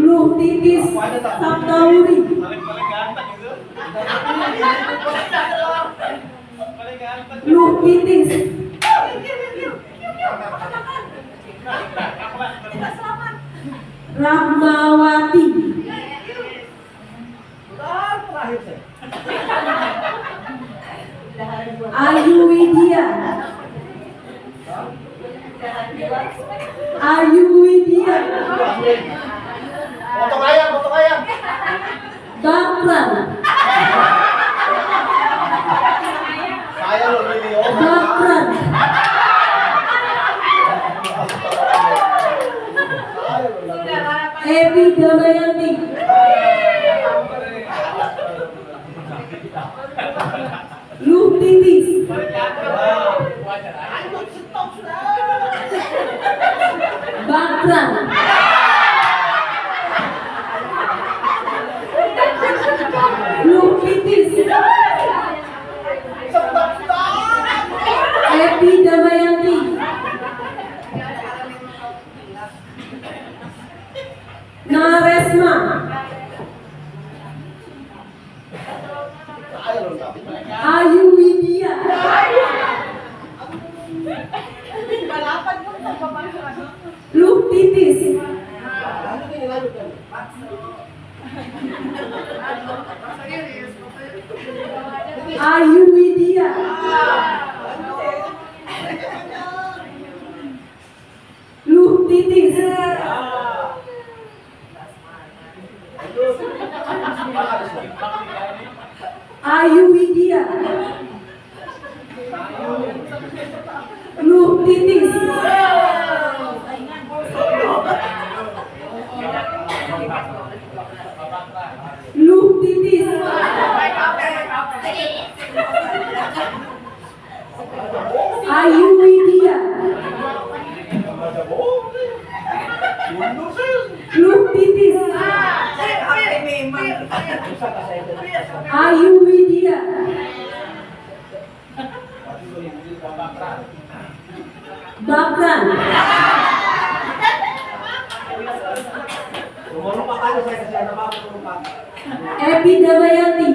Luh Titis Sabtauri. Luh Titis. Rahmawati. Ayu Widya. Ayu Widya. Potong ayam. Bakran. Saya loh ini. Bakran. Epi Damayanti. Luh Titis. Bakran. Luh Titis. Epi Damayanti. Naresma. Ayu Widya. Luh Titis. Ayu Widya. Luh Titis. Luh Titis. Luh Titis. Ayu Widya. Luh Titis. Ayu Widya. Bakran. Epi Damayanti.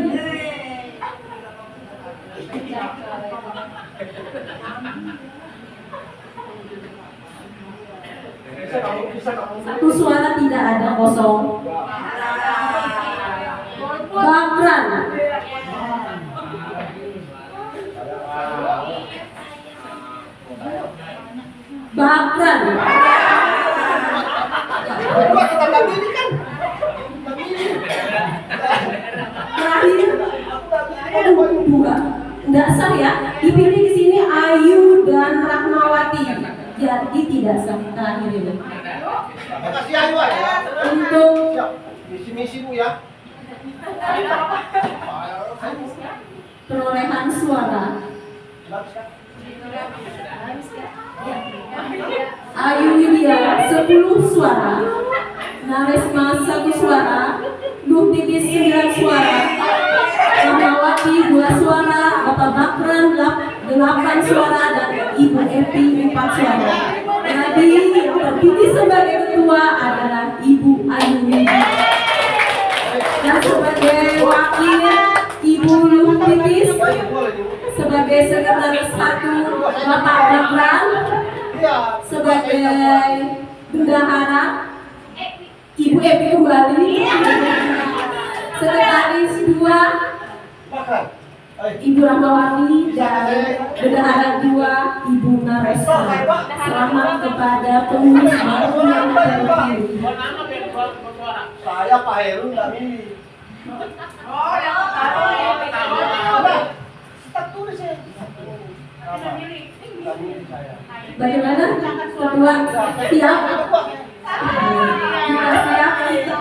Satu suara tidak ada, kosong. Bakran. Bakran. Terakhir, dua. Nggak sah ya. Dipilih di sini Ayu dan Rahmawati. Jadi tidak sah terakhir ini. Makasih Ayu ya. Untuk Misi-misimu ya. perolehan suara, Ayu Widya 10 suara, Naresma 1 suara, Luh Titis 9 suara, Rahmawati 2 suara, Bapak Bakran 8 suara, dan Ibu Epi 4 suara. Jadi yang terpilih sebagai ketua adalah Ibu Ayu Widya. Dan sebagai wakil Ibu Luh Titis, sebagai sekretaris 1 Bapak Bakran, sebagai bendahara Ibu Epi kembali, sekretaris 2 Ibu Rahmawati, dan bendahara 2 Ibu Naresma. Selamat kepada pengurus baru yang terpilih. Saya Pak Heru nggak milih. Bagaimana? Ketua siap? Kita siap, kita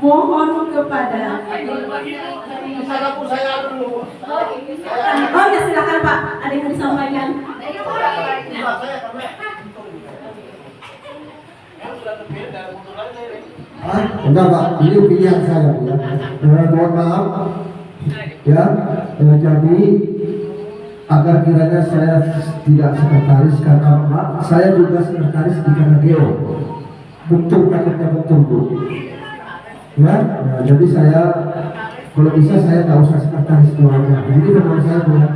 mohon kepada. Saya dulu. Oh ya, silakan Pak, ada yang mau disampaikan. Enggak Pak, ini pilihan saya ya. Mohon maaf ya. Jadi agar kiranya saya tidak sekretaris karena Pak, saya juga sekretaris di Kanageo. Betul takutnya betul Bu. Ya, nah, jadi saya kalau bisa saya tak usah sekretaris keluarga. Ini memang saya punya.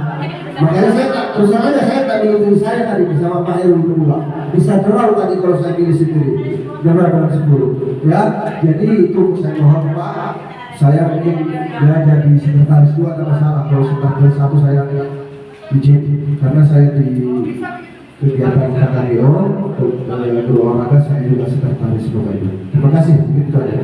Makanya saya tak, terus aja saya tak milih saya tadi bersama Pak Heru itu pula. Bisa terlalu tadi kalau saya pilih sendiri. Jangan 10. Ya, jadi itu saya mohon Pak. Saya mungkin ya jadi sekretaris 2 ada masalah. Kalau sekretaris 1 saya izin karena saya di kegiatan KKDO untuk berolahraga saya juga sekretaris Bapak Ibu. Terima kasih. Itu aja.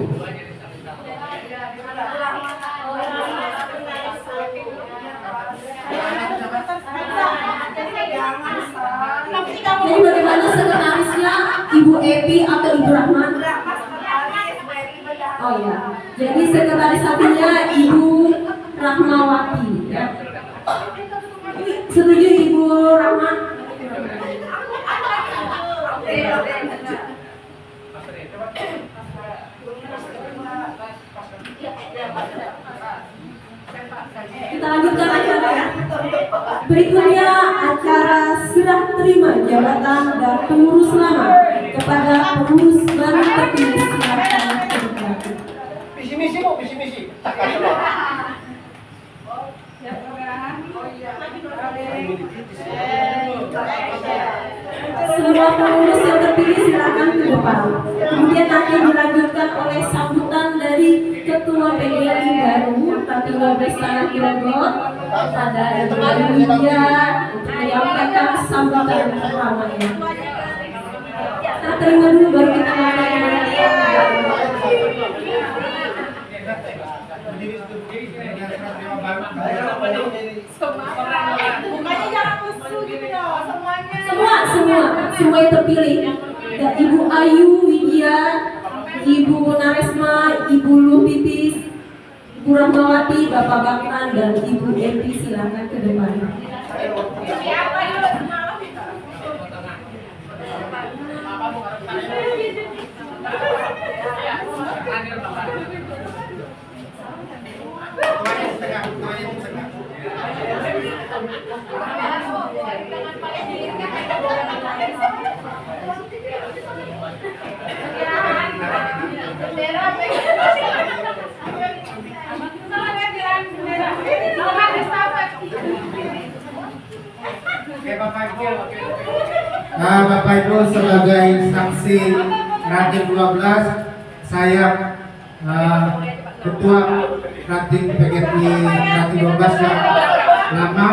Jadi bagaimana sekretarisnya, Ibu Epi atau Ibu Rahman? Oh ya, jadi sekretaris satunya Ibu Rahmawati. Ya. Setuju Ibu Rahman? Kita lanjutkan acara ya. Berikutnya acara serah terima jabatan dan pengurus lama kepada pengurus baru terpilih. Silakan bergabung. Visi-misi Bu, visi-misi. Semua pengurus yang terpilih silakan ke depan. Kemudian nanti dilanjutkan oleh sambutan dari Ketua PGRI baru Tati Wabres Tanah Kirangot pada Ibu Widya untuk menyampaikan sambutan pertamanya. Kita terima dulu baru kita mulai. berdiri situ dengan serah terima baru. Mukanya jangan lusuh gitu ya, semuanya. Semua yang terpilih. Dan Ibu Ayu Widya, Ibu Naresma, Ibu Lu Pipis, Ibu Rahmawati, Bapak Bakran, dan Ibu Enti, silakan ke depan. Siapa yuk? Tuanya di tengah. Oke, Bapak Ibu. Nah, Bapak Ibu, sebagai saksi ranting 12, saya Ketua ranting PGRI ranting 12 yang lama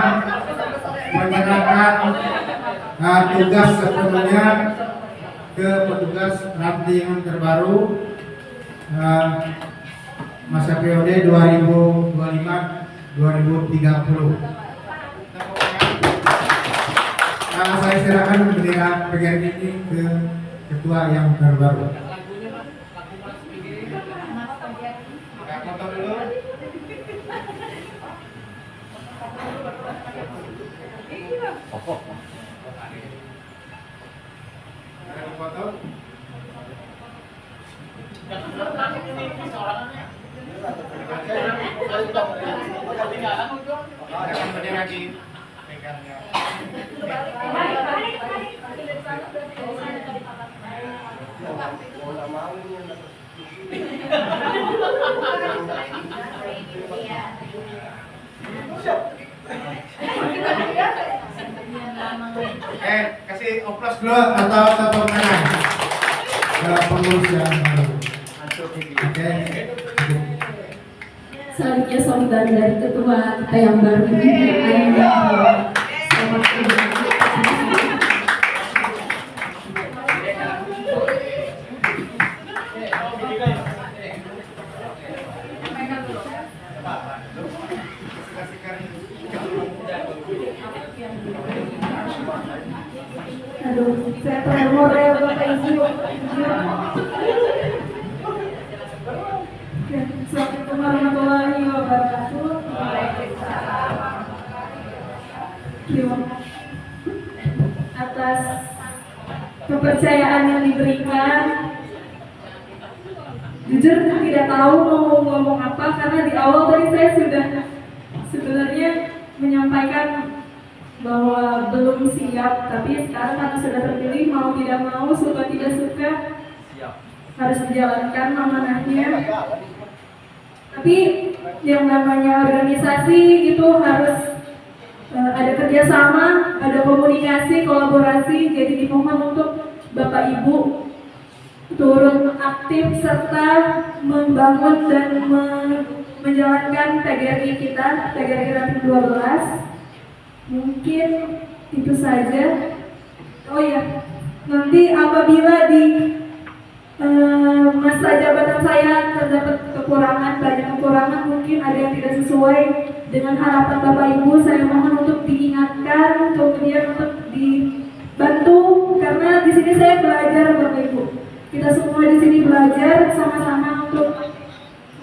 menyerahkan tugas sepenuhnya ke petugas ranting terbaru masa periode 2025-2030. Saya serahkan bendera PGRI ini ke ketua yang terbaru. Foto dulu. Ada foto. Ada bendera di pegangnya. Kasih oplos dulu atau tepuk tangan ke pengurus yang baru. Oke. Selanjutnya sambutan dari ketua kita yang baru, Ibu Ayu Widya. Selamat Aduh, saya tremor ya Bapak Ibu. Assalamualaikum warahmatullahi wabarakatuh. Terima atas kepercayaan yang diberikan. Jujur tidak tahu mau ngomong apa karena di awal tadi saya sudah sebenarnya menyampaikan bahwa belum siap, tapi sekarang karena sudah terpilih, mau tidak mau, suka tidak suka, harus dijalankan amanahnya. Tapi yang namanya organisasi itu harus ada kerjasama, ada komunikasi, kolaborasi. Jadi dimohon untuk Bapak Ibu turun aktif serta membangun dan menjalankan PGRI kita, PGRI ranting 12. Mungkin itu saja. Oh ya, nanti apabila di masa jabatan saya terdapat banyak kekurangan, mungkin ada yang tidak sesuai dengan harapan Bapak Ibu, saya mohon untuk diingatkan, kemudian untuk dibantu, karena di sini saya belajar Bapak Ibu. Kita semua di sini belajar sama-sama untuk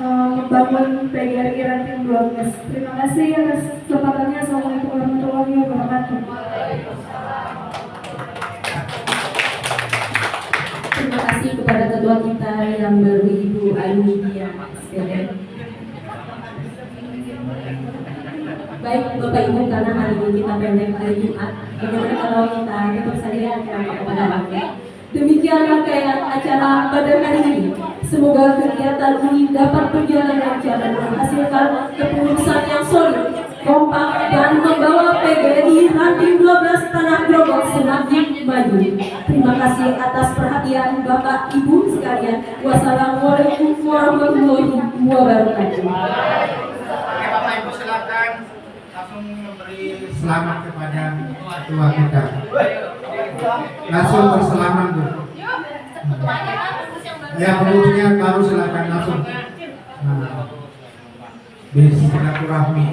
membangun PGRI ranting 12. Terima kasih atas kesempatannya. Assalamualaikum warahmatullahi wabarakatuh. Terima kasih kepada ketua kita yang baru, Ibu Ayu Widya. Baik Bapak Ibu, karena hari ini kita pendek hari Jumat, bagaimana kalau kita tutup saja acara kepada waktu. Demikian rangkaian acara pada hari ini. Semoga kegiatan ini dapat berjalan lancar dan menghasilkan kepengurusan yang solid, kompak, dan membawa PGRI ranting 12 Tanah Grogol semakin maju. Terima kasih atas perhatian Bapak Ibu sekalian. Wassalamualaikum warahmatullahi wabarakatuh. Oke, Bapak Ibu silakan langsung memberi selamat kepada ketua kita. Langsung berselamat Bu. Ya, pengurusnya baru silakan langsung. Nah. bersilaturahmi.